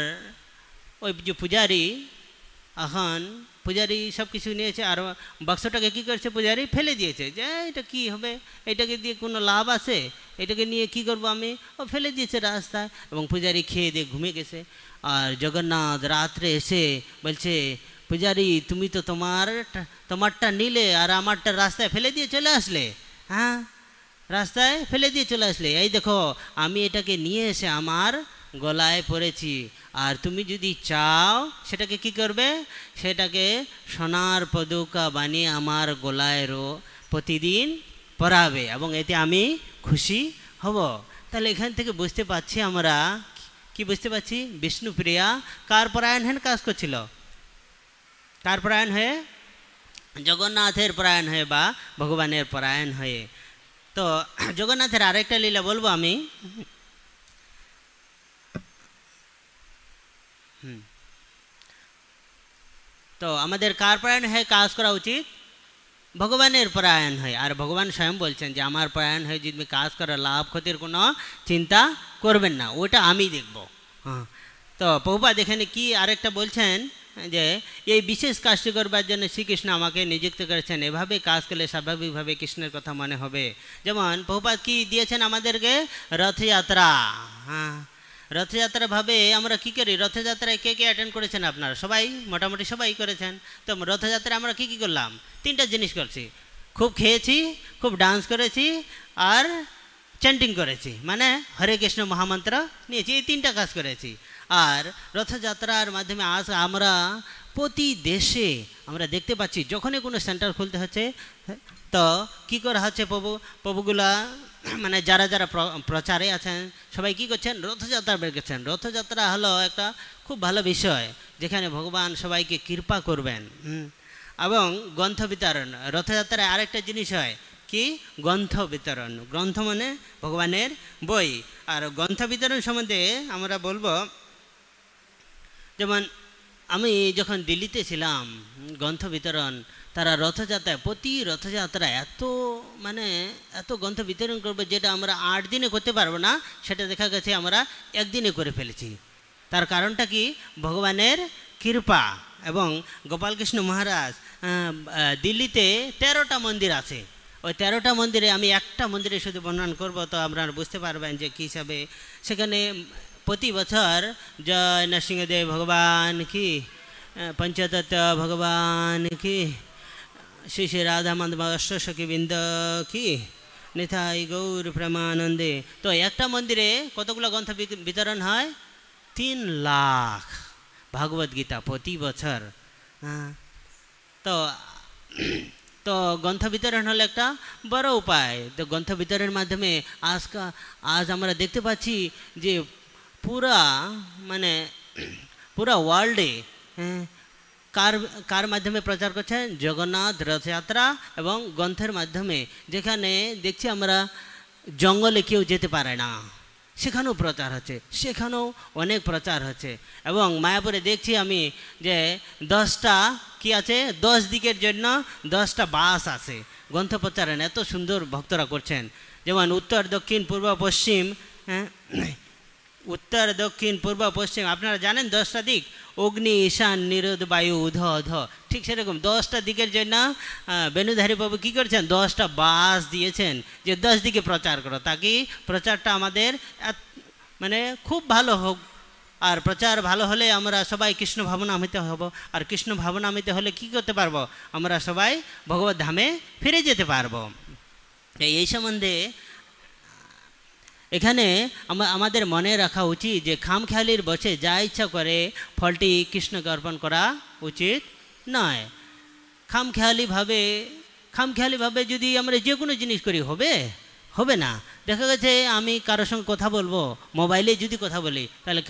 S1: ওই যে পূজারি সব কিছু নিয়েছে, আর বাক্সটাকে কী করছে, পূজারি ফেলে দিয়েছে, যে এটা কি হবে, এটাকে দিয়ে কোনো লাভ আছে, এটাকে নিয়ে কি করব আমি, ও ফেলে দিয়েছে রাস্তায়। এবং পূজারি খেয়ে দিয়ে ঘুমিয়ে গেছে। আর জগন্নাথ রাত্রে এসে বলছে, পূজারি তুমি তো তোমারটা নিলে আর আমারটা রাস্তায় ফেলে দিয়ে চলে আসলে। হ্যাঁ, রাস্তায় ফেলে দিয়ে চলে আসলে, এই দেখো আমি এটাকে নিয়ে এসে আমার গলায় পরেছি, আর তুমি যদি চাও সেটাকে কি করবে, সেটাকে সোনার পদুকা বানিয়ে আমার গলায় প্রতিদিন পরাবে, এবং এতে আমি খুশি হব। তাহলে এখান থেকে বুঝতে পারছি আমরা, কি বুঝতে পারছি, বিষ্ণুপ্রিয়া কার পরায়ণ হয়ে কাজ করছিল, কার পরায়ণ হয়ে, জগন্নাথের পরায়ণ হয়ে বা ভগবানের পরায়ণ হয়ে। তো জগন্নাথের আরেকটা লীলা বলবো আমি। তো আমাদের কার পরায়ণ হয়ে কাজ করা উচিত, ভগবানের পরায়ণ হয়ে। আর ভগবান স্বয়ং বলছেন যে আমার পরায়ণ হয়ে যদি কাজ করার লাভ ক্ষতির কোনো চিন্তা করবেন না, ওটা আমি দেখব। হ্যাঁ, তো প্রভুপাদ এখানে কি আরেকটা বলছেন, যে এই বিশেষ কাজটি করবার জন্য শ্রীকৃষ্ণ আমাকে নিযুক্ত করেছেন, এভাবে কাজ করলে স্বাভাবিকভাবে কৃষ্ণের কথা মনে হবে। যেমন প্রভুপাদ কি দিয়েছেন আমাদেরকে, রথযাত্রা। হ্যাঁ, রথযাত্রা ভাবে আমরা কি করি, রথযাত্রায় কে কে অ্যাটেন্ড করেছেন আপনারা? সবাই, মোটামুটি সবাই করেছেন। তো রথযাত্রায় আমরা কি কি করলাম? তিনটা জিনিস করছি, খুব খেয়েছি, খুব ডান্স করেছি, আর চ্যান্টিং করেছি, মানে হরে কৃষ্ণ মহামন্ত্র নিয়েছি, এই তিনটা কাজ করেছি। আর রথযাত্রার মাধ্যমে আজ আমরা প্রতি দেশে আমরা দেখতে পাচ্ছি যখনই কোনো সেন্টার খুলতে হচ্ছে তো কী করা হচ্ছে, প্রভুগুলা মানে যারা যারা প্রচারে আছেন সবাই কি করছেন, রথযাত্রা বের করছেন। রথযাত্রা হলো একটা খুব ভালো বিষয় যেখানে ভগবান সবাইকে কৃপা করবেন। এবং গ্রন্থ বিতরণ, রথযাত্রায় আরেকটা জিনিস হয় কি, গ্রন্থ বিতরণ। গ্রন্থ মানে ভগবানের বই। আর গ্রন্থ বিতরণ সম্বন্ধে আমরা বলবো, যেমন আমি যখন দিল্লিতে ছিলাম, গ্রন্থ বিতরণ তারা রথযাত্রায়, প্রতি রথযাত্রায় এত গ্রন্থ বিতরণ করবে যেটা আমরা 8 দিনে করতে পারবো না, সেটা দেখা গেছে আমরা একদিনে করে ফেলেছি। তার কারণটা কি, ভগবানের কৃপা। এবং গোপালকৃষ্ণ মহারাজ দিল্লিতে 13টা মন্দির আছে। ওই 13টা মন্দিরে আমি একটা মন্দিরে শুধু বর্ণনা করব, তো আপনারা বুঝতে পারবেন যে কী হিসাবে সেখানে প্রতি বছর জয় নরসিংহদেব ভগবান কি, পঞ্চতত্ত্ব ভগবান কি, শ্রী শ্রী রাধা মাধব অষ্টসখীবৃন্দ কি, নিতাই গৌর প্রেমানন্দে। তো একটা মন্দিরে কতগুলো গ্রন্থ বিতরণ হয়? 3 লাখ ভাগবত গীতা প্রতি বছর। তো তো গ্রন্থ বিতরণ হলো একটা বড় উপায়। তো গ্রন্থ বিতরণের মাধ্যমে আজ আমরা দেখতে পাচ্ছি যে পুরা ওয়ার্ল্ডে কার মাধ্যমে প্রচার করছেন? জগন্নাথ রথযাত্রা এবং গ্রন্থের মাধ্যমে। যেখানে দেখছি আমরা জঙ্গলে কেউ যেতে পারে না, সেখানেও প্রচার হচ্ছে, সেখানেও অনেক প্রচার হচ্ছে। এবং মায়াপুরে দেখছি আমি যে 10টা কি আছে, 10 দিকের জন্য 10টা বাস আছে গ্রন্থ প্রচারণ। এত সুন্দর ভক্তরা করছেন। যেমন উত্তর দক্ষিণ পূর্ব পশ্চিম, উত্তর দক্ষিণ পূর্ব পশ্চিম আপনারা জানেন 10টা দিক, অগ্নি ঈশান নিরোধ বায়ু উধ অধ, ঠিক সেরকম 10টা দিকের জন্য বেণুধারী বাবু কী করছেন, 10টা বাস দিয়েছেন যে 10 দিকে প্রচার করো, তাকে প্রচারটা আমাদের খুব ভালো হোক। আর প্রচার ভালো হলে আমরা সবাই কৃষ্ণ ভাবনামৃত হব। আর কৃষ্ণ ভাবনামৃত হলে কি করতে পারবো, আমরা সবাই ভগবত ধামে ফিরে যেতে পারবো। এই সম্বন্ধে এখানে আমাদের মনে রাখা উচিত যে খামখেয়ালির বসে যা ইচ্ছা করে ফলটি কৃষ্ণকে অর্পণ করা উচিত নয়। খামখেয়ালিভাবে যদি আমরা যে কোনো জিনিস করি হবে না। দেখা গেছে আমি কারোর সঙ্গে কথা বলবো, মোবাইলে যদি কথা বলি, তাহলে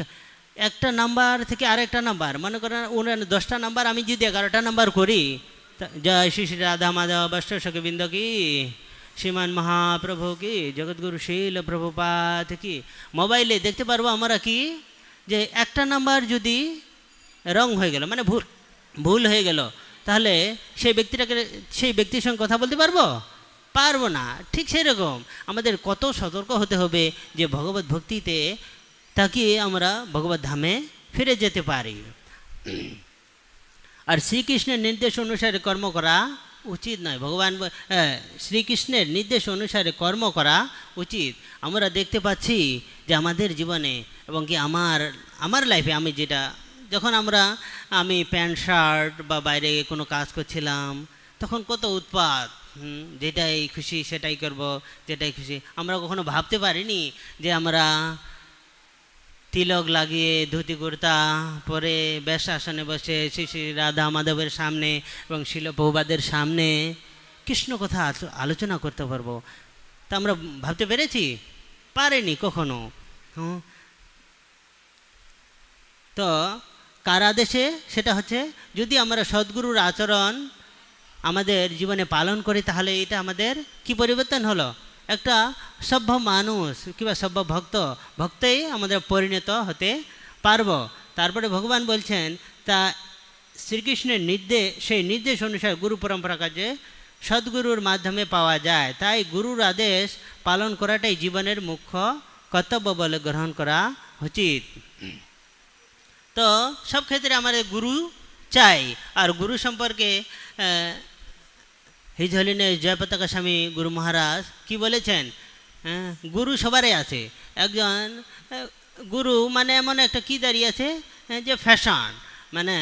S1: একটা নাম্বার থেকে আরেকটা নাম্বার, মনে করেন 10টা নাম্বার, আমি যদি 11টা নাম্বার করি, জয় শ্রী শ্রী রাধা মাধব অষ্টসখীবৃন্দ কি, শ্রীমান মহাপ্রভু কি, জগৎগুরু শীল প্রভুপাদ কি, মোবাইলে দেখতে পারবো আমরা কি যে একটা নাম্বার যদি রং হয়ে গেল, মানে ভুল হয়ে গেল, তাহলে সেই ব্যক্তির সঙ্গে কথা বলতে পারবো না। ঠিক সেরকম আমাদের কত সতর্ক হতে হবে যে ভগবত ভক্তিতে তাকিয়ে আমরা ভগবত ধামে ফিরে যেতে পারি। আর শ্রীকৃষ্ণের নির্দেশ অনুসারে কর্ম করা উচিত নয়। শ্রীকৃষ্ণের নির্দেশ অনুসারে কর্ম করা উচিত। আমরা দেখতে পাচ্ছি যে আমাদের জীবনে এবং কি আমার লাইফে যখন আমি প্যান্ট শার্ট বা বাইরে কোনো কাজ করছিলাম, তখন কত উৎপাত, যেটাই খুশি সেটাই করব, যেটাই খুশি। আমরা কখনো ভাবতে পারিনি যে আমরা তিলক লাগিয়ে ধুতি কুর্তা পরে বেশ আসনে বসে শ্রী শ্রী রাধা মাধবের সামনে এবং শিল প্রভুপাদের সামনে কৃষ্ণ কথা আলোচনা করতে পারবো। তা আমরা ভাবতে পারিনি কখনো। তো কার আদেশে? সেটা হচ্ছে যদি আমরা সদ্গুরুর আচরণ আমাদের জীবনে পালন করি, তাহলে এটা আমাদের কি পরিবর্তন হলো, একটা সভ্য মানুষ কিংবা সভ্য ভক্তেই আমাদের পরিণত হতে পারবো। তারপরে ভগবান বলছেন তা শ্রীকৃষ্ণের সেই নির্দেশ অনুসারে গুরু পরম্পরা কাজে সদ্গুরুর মাধ্যমে পাওয়া যায়। তাই গুরুর আদেশ পালন করাটাই জীবনের মুখ্য কর্তব্য বলে গ্রহণ করা উচিত। তো সব ক্ষেত্রে আমাদের গুরু চাই। আর গুরু সম্পর্কে হিজ হলিনেস জয়পতাকা স্বামী গুরু মহারাজ কি বলেছেন, গুরু সবারই আছে। একজন গুরু মানে এমন একটা কি দাঁড়িয়েছে যে ফ্যাশন, মানে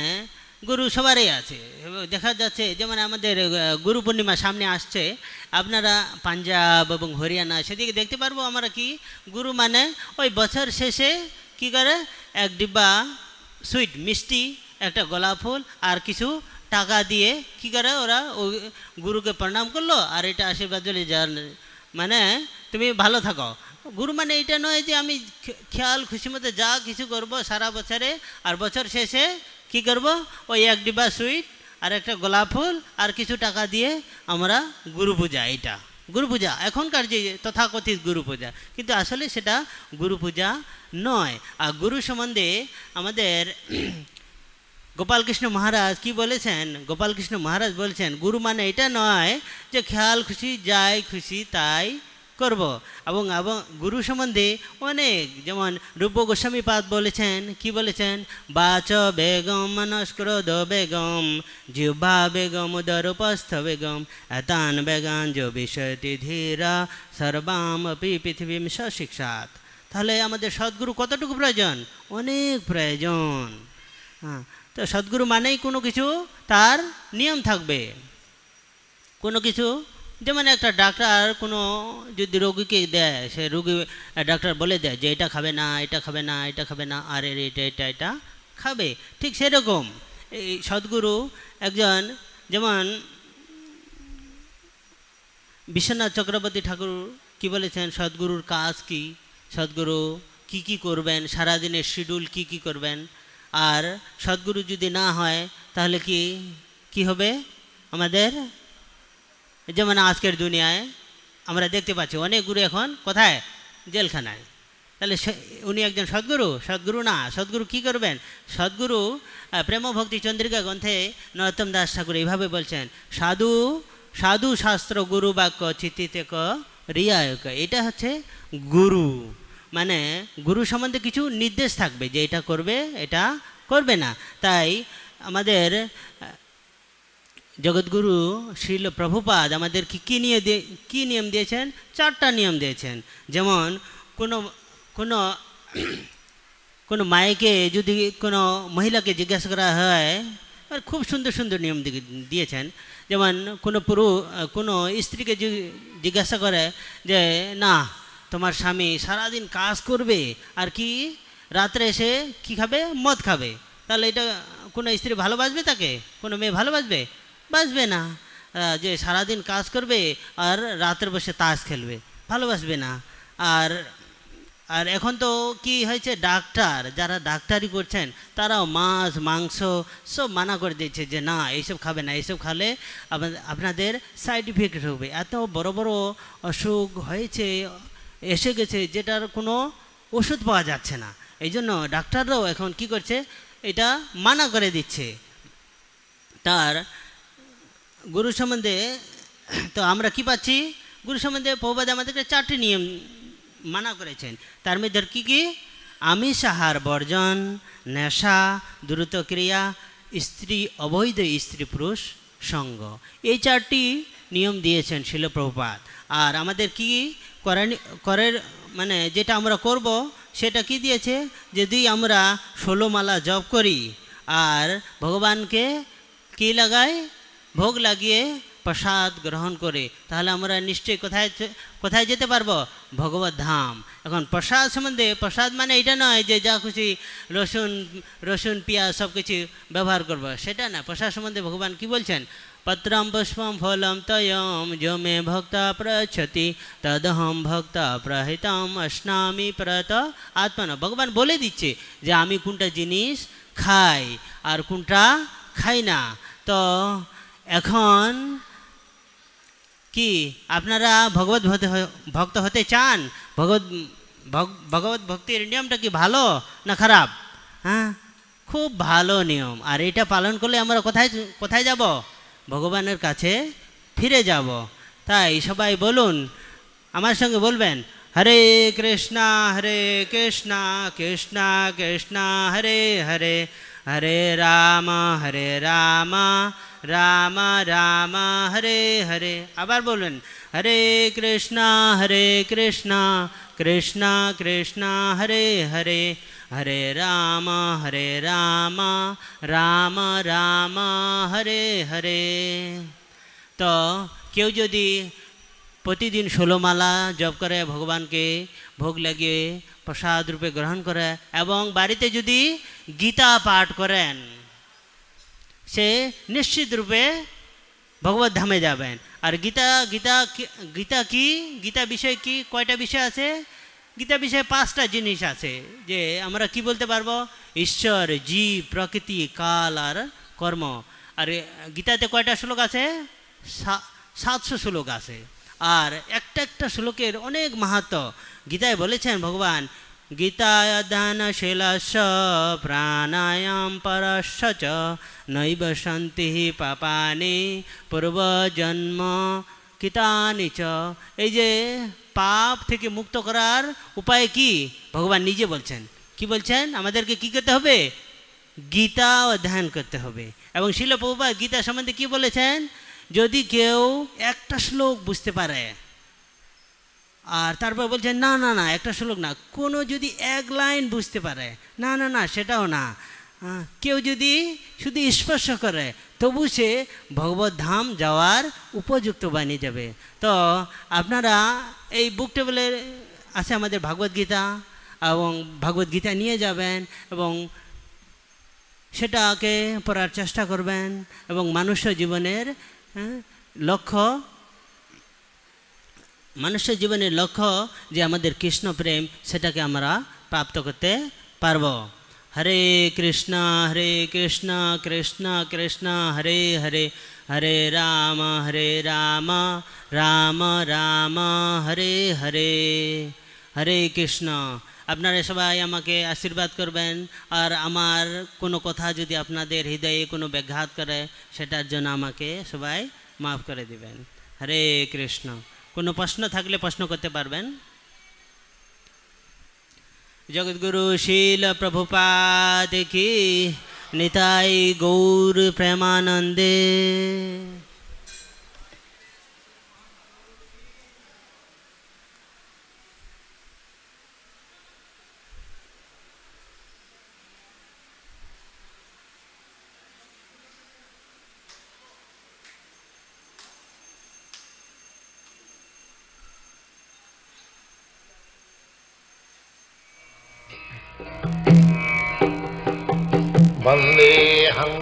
S1: গুরু সবারই আছে। দেখা যাচ্ছে যেমন আমাদের গুরু পূর্ণিমা সামনে আসছে, আপনারা পাঞ্জাব এবং হরিয়ানা সেদিকে দেখতে পারবো আমরা কি গুরু মানে ওই বছর শেষে কি করে এক ডিব্বা সুইট মিষ্টি, একটা গোলাপ ফুল আর কিছু টাকা দিয়ে কি করে ওরা ওই গুরুকে প্রণাম করলো আর এটা আশীর্বাদ দিলে যান মানে তুমি ভালো থাকো। গুরু মানে এটা নয় যে আমি খেয়াল খুশি মতো যা কিছু করব সারা বছরে, আর বছর শেষে কি করব ওই এক ডিব্বা সুইট আর একটা গোলাপ ফুল আর কিছু টাকা দিয়ে আমরা গুরু পূজা, এটা গুরু পূজা এখনকার যে তথাকথিত গুরু পূজা, কিন্তু আসলে সেটা গুরু পূজা নয়। আর গুরু সম্বন্ধে আমাদের গোপালকৃষ্ণ মহারাজ কি বলেছেন, গোপালকৃষ্ণ মহারাজ বলছেন গুরু মানে এটা নয় যে খেয়াল খুশি যাই খুশি তাই করব। এবং গুরু সম্বন্ধে অনেক, যেমন রূপ গোস্বামী পাদ বলেছেন, কি বলেছেন, বাচ বেগম মনস্ক্রোধ বেগম জিহ্বা বেগম উদরোপস্থ বেগম এতান বেগান যো বিষয়টি ধীরা সর্বামপি পৃথিবীম শিক্ষাত। তাহলে আমাদের সদ্গুরু কতটুকু প্রয়োজন, অনেক প্রয়োজন। হ্যাঁ, তো সদ্গুরু মানেই কোনো কিছু তার নিয়ম থাকবে, কোনো কিছু, যেমন একটা ডাক্তার কোনো যদি রোগীকে দেয়, সে রোগী ডাক্তার বলে দেয় যে এটা খাবে না, এটা খাবে না, এটা খাবে না, আর এটা এটা এটা খাবে, ঠিক সেরকম এই সদ্গুরু একজন, যেমন বিশ্বনাথ চক্রবর্তী ঠাকুর কি বলেছেন, সদ্গুরুর কাজ কি, সদ্গুরু কি কি করবেন, সারাদিনের শিডিউল কি কি করবেন, আর সদ্গুরু যদি না হয় তাহলে কি কি হবে আমাদের। যেমন আজকের দুনিয়ায় আমরা দেখতে পাচ্ছি অনেক গুরু এখন কোথায়, জেলখানায়। তাহলে উনি একজন সদ্গুরু, সদ্গুরু না, সদ্গুরু কি করবেন, সদ্গুরু প্রেম ভক্তি চন্দ্রিকা গ্রন্থে নরোত্তম দাস ঠাকুর এইভাবে বলছেন, সাধু সাধু শাস্ত্র গুরু বাক্য চিত্তিতে ক রিয়ায়ক। এটা হচ্ছে গুরু, মানে গুরু সম্বন্ধে কিছু নির্দেশ থাকবে যে এটা করবে এটা করবে না। তাই আমাদের জগৎগুরু শ্রীল প্রভুপাদ আমাদের কি নিয়ম দিয়েছেন, 4টা নিয়ম দিয়েছেন। যেমন কোনো কোনো মায়েকে যদি কোনো মহিলাকে জিজ্ঞাসা করা হয়, খুব সুন্দর সুন্দর নিয়ম দিয়েছেন। যেমন কোনো স্ত্রীকে জিজ্ঞাসা করে যে না তোমার স্বামী সারাদিন কাজ করবে আর কি রাত্রে এসে কি খাবে, মদ খাবে, তাহলে এটা কোনো স্ত্রী ভালোবাসবে, তাকে কোনো মেয়ে ভালোবাসবে, বাসবে না। যে সারাদিন কাজ করবে আর রাতের বসে তাস খেলবে, ভালোবাসবে না। আর আর এখন তো কি হয়েছে, ডাক্তার যারা ডাক্তারি করছেন তারাও মাছ মাংস সব মানা করে দিয়েছে যে না এইসব খাবে না, এইসব খেলে আপনাদের সাইড ইফেক্ট হবে। এত বড় বড় অসুখ হয়েছে এসে গেছে যেটার কোনো ওষুধ পাওয়া যাচ্ছে না, এই জন্য ডাক্তাররাও এখন কি করছে, এটা মানা করে দিচ্ছে। তার গুরু সম্বন্ধে তো আমরা কি পাচ্ছি, গুরু সম্বন্ধে প্রভুপাদ আমাদেরকে 4টি নিয়ম মানা করেছেন। তার মধ্যে কি কি, আমিষ আহার বর্জন, নেশা, দ্রুত ক্রিয়া, স্ত্রী অবৈধ স্ত্রী পুরুষ সঙ্গ, এই 4টি নিয়ম দিয়েছেন শিল প্রভুপাদ। আর আমাদের কি করার মানে যেটা আমরা করব সেটা কি দিয়েছে, যদি আমরা 16 মালা জপ করি আর ভগবানকে কি লাগাই, ভোগ লাগিয়ে প্রসাদ গ্রহণ করে, তাহলে আমরা নিশ্চয়ই কোথায় যেতে পারবো, ভগবত ধাম। এখন প্রসাদ সম্বন্ধে, প্রসাদ মানে এটা নয় যে যা খুশি রসুন পেঁয়াজ সব কিছু ব্যবহার করবো, সেটা না। প্রসাদ সম্বন্ধে ভগবান কি বলছেন, পত্রম পুষ্পম ফলম তয়ম যো মে ভক্তা প্রচ্ছতি তদহম ভক্তা প্রহিতম অশ্নামি প্রত আত্মন। ভগবান বলে দিচ্ছে যে আমি কোনটা জিনিস খাই আর কোনটা খাই না। তো এখন কি আপনারা ভগবত ভক্ত হতে চান, ভগবত ভক্তির নিয়মটা কি ভালো না খারাপ, হ্যাঁ খুব ভালো নিয়ম। আর এটা পালন করলে আমরা কোথায় যাব, ভগবানের কাছে ফিরে যাব। তাই সবাই বলুন, আমার সঙ্গে বলবেন, হরে কৃষ্ণা কৃষ্ণা কৃষ্ণা হরে হরে, হরে রাম রাম রাম হরে হরে। আবার বলবেন হরে কৃষ্ণ কৃষ্ণ কৃষ্ণ হরে হরে, হরে রাম রাম রাম হরে হরে। তো কেউ যদি প্রতিদিন 16 মালা জপ করে, ভগবানকে ভোগ লাগিয়ে প্রসাদ রূপে গ্রহণ করে এবং বাড়িতে যদি গীতা পাঠ করেন, সে নিশ্চিত রূপে ভগবত ধামে যাবেন। আর গীতা বিষয় কি? কয়টা বিষয় আছে? গীতা বিষয়ে 5টা জিনিস আছে, যে আমরা কি বলতে পারবো? ঈশ্বর, জীব, প্রকৃতি, কাল আর কর্ম। আর গীতাতে কয়টা শ্লোক আছে? 700 শ্লোক আছে। আর একটা শ্লোকের অনেক মাহাত্ম। গীতায় বলেছেন ভগবান, গীতাদানশীলস্য প্রাণায়াম পরস্য চ নৈব সন্তি পাপানি পূর্বজন্ম কৃতানি চ। এই যে পাপ থেকে মুক্ত করার উপায় কি ভগবান নিজে বলছেন। কি বলছেন? আমাদেরকে কি করতে হবে? গীতা অধ্যয়ন করতে হবে। এবং শিল প্রভুপাদ গীতা সম্বন্ধে কি বলেছেন? যদি কেউ একটা শ্লোক বুঝতে পারে, আর তারপর বলছেন না না না একটা শ্লোক না, কোনো যদি এক লাইন বুঝতে পারে, না না না সেটাও না, কেউ যদি শুধু স্পর্শ করে, তবু সে ভগবত ধাম যাওয়ার উপযুক্ত বানিয়ে যাবে। তো আপনারা এই বুক টেবিলে আছে আমাদের ভাগবত গীতা, এবং ভাগবত গীতা নিয়ে যাবেন এবং সেটাকে পড়ার চেষ্টা করবেন। এবং মানুষ্য জীবনের লক্ষ্য যে আমাদের কৃষ্ণ প্রেম, সেটাকে আমরা প্রাপ্ত করতে পারব। হরে কৃষ্ণ কৃষ্ণ কৃষ্ণ হরে হরে, হরে রাম রাম রাম হরে হরে। হরে কৃষ্ণ। আপনারা সবাই আমাকে আশীর্বাদ করবেন, আর আমার কোনো কথা যদি আপনাদের হৃদয়ে কোনো ব্যাঘাত করে, সেটার জন্য আমাকে সবাই মাফ করে দিবেন। হরে কৃষ্ণ। কোনো প্রশ্ন থাকলে প্রশ্ন করতে পারবেন। জগৎগুরু শিল প্রভুপাদ কি, নিতাই গৌর প্রেমানন্দে।
S2: वन्देऽहं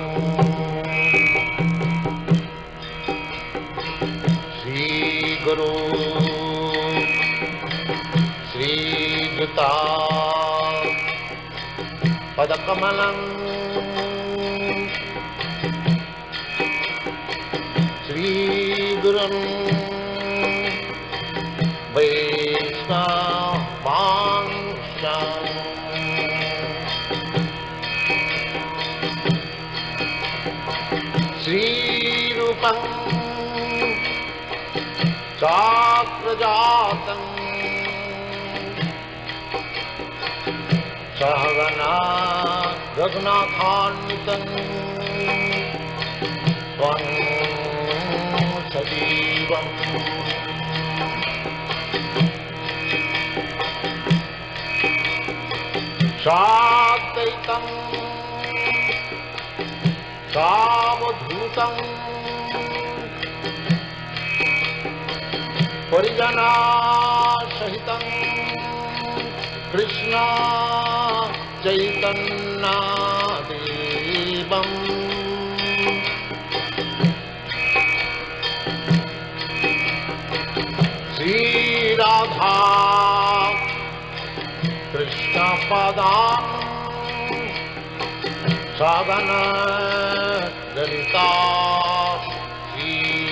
S2: श्रीगुरु श्रीयुता पदकमलं श्रीगुरुं वैष्णवांश्च श्रीरूपं चाक्रजातं सहगना रघुनाथान्वितं त्वं सजीवम् साद्वैतं सावधूतं परिजनासहितं कृष्ण चैतन्यदेवं श्रीराधा कृष्णपदां साधना ललिता श्रीविशाखान्वितांश्च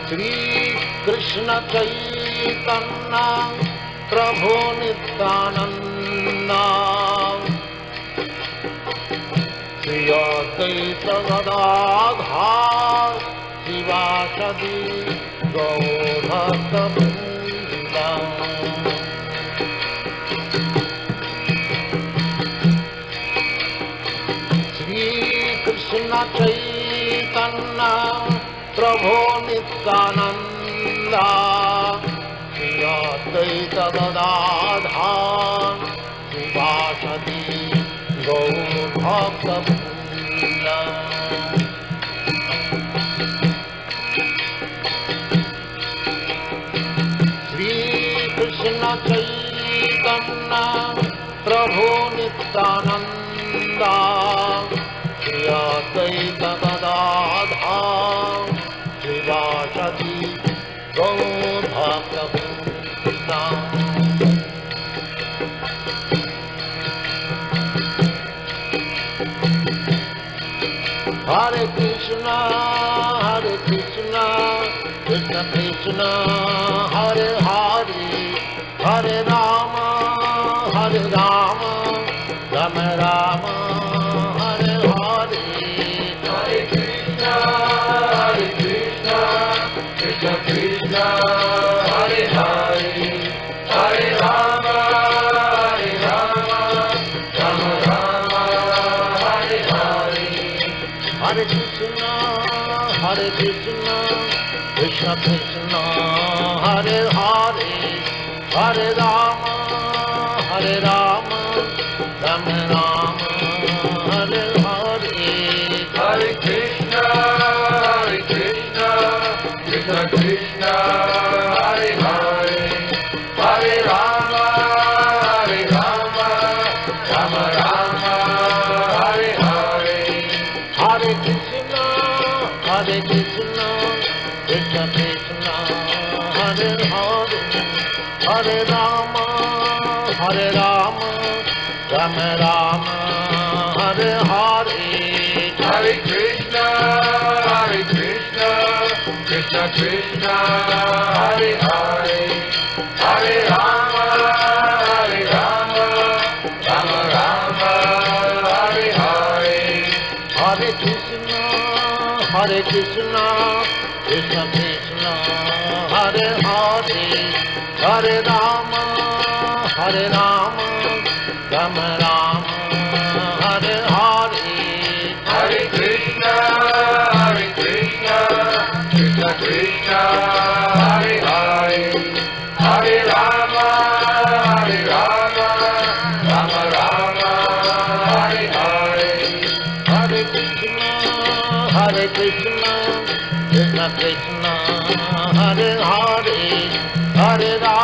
S2: श्रीकृष्ण चैतन्य प्रभु नित्यानन्द श्री अद्वैत गदाधर शिवासदि गौरभक्तवृन्द कृष्ण चैतन्य प्रभो नित्यानंद श्री अद्वैत गदाधर श्रीवासदि गौरभक्तवृंद। श्री कृष्ण चैतन्य प्रभु Nityanand Shri Advaita Gadadhar श्रीवासदि गौरभक्तवृंद। Hare Krishna, Krishna Krishna, Hare Hare, Hare Rama, Rama Rama, Hare Hare. Hare Krishna, Krishna Krishna, Hare Hare, Hare Rama, Rama Rama, Hare Hare. Hare Krishna, Krishna Krishna, Hare Hare, Hare Rama, Rama Rama, Hare Hare. Hare Krishna, Krishna Krishna, Hare Hare, Hare Rama, Rama Rama, Hare Hare. Hare Krishna, Krishna Krishna, Hare Hare, Hare Rama, Rama Rama, Hare Hare. Hare Krishna, Krishna Krishna, Hare Hare, Hare Rama, Rama Rama, Hare Hare. Hare Krishna, Krishna Krishna, Hare Hare, Hare Rama, Rama Rama, Hare Hare. Hare Krishna, Krishna Krishna, Hare Hare, Hare Rama, Rama Rama, Hare Hare. Hare Krishna, Krishna Krishna, Hare Hare, Hare Rama,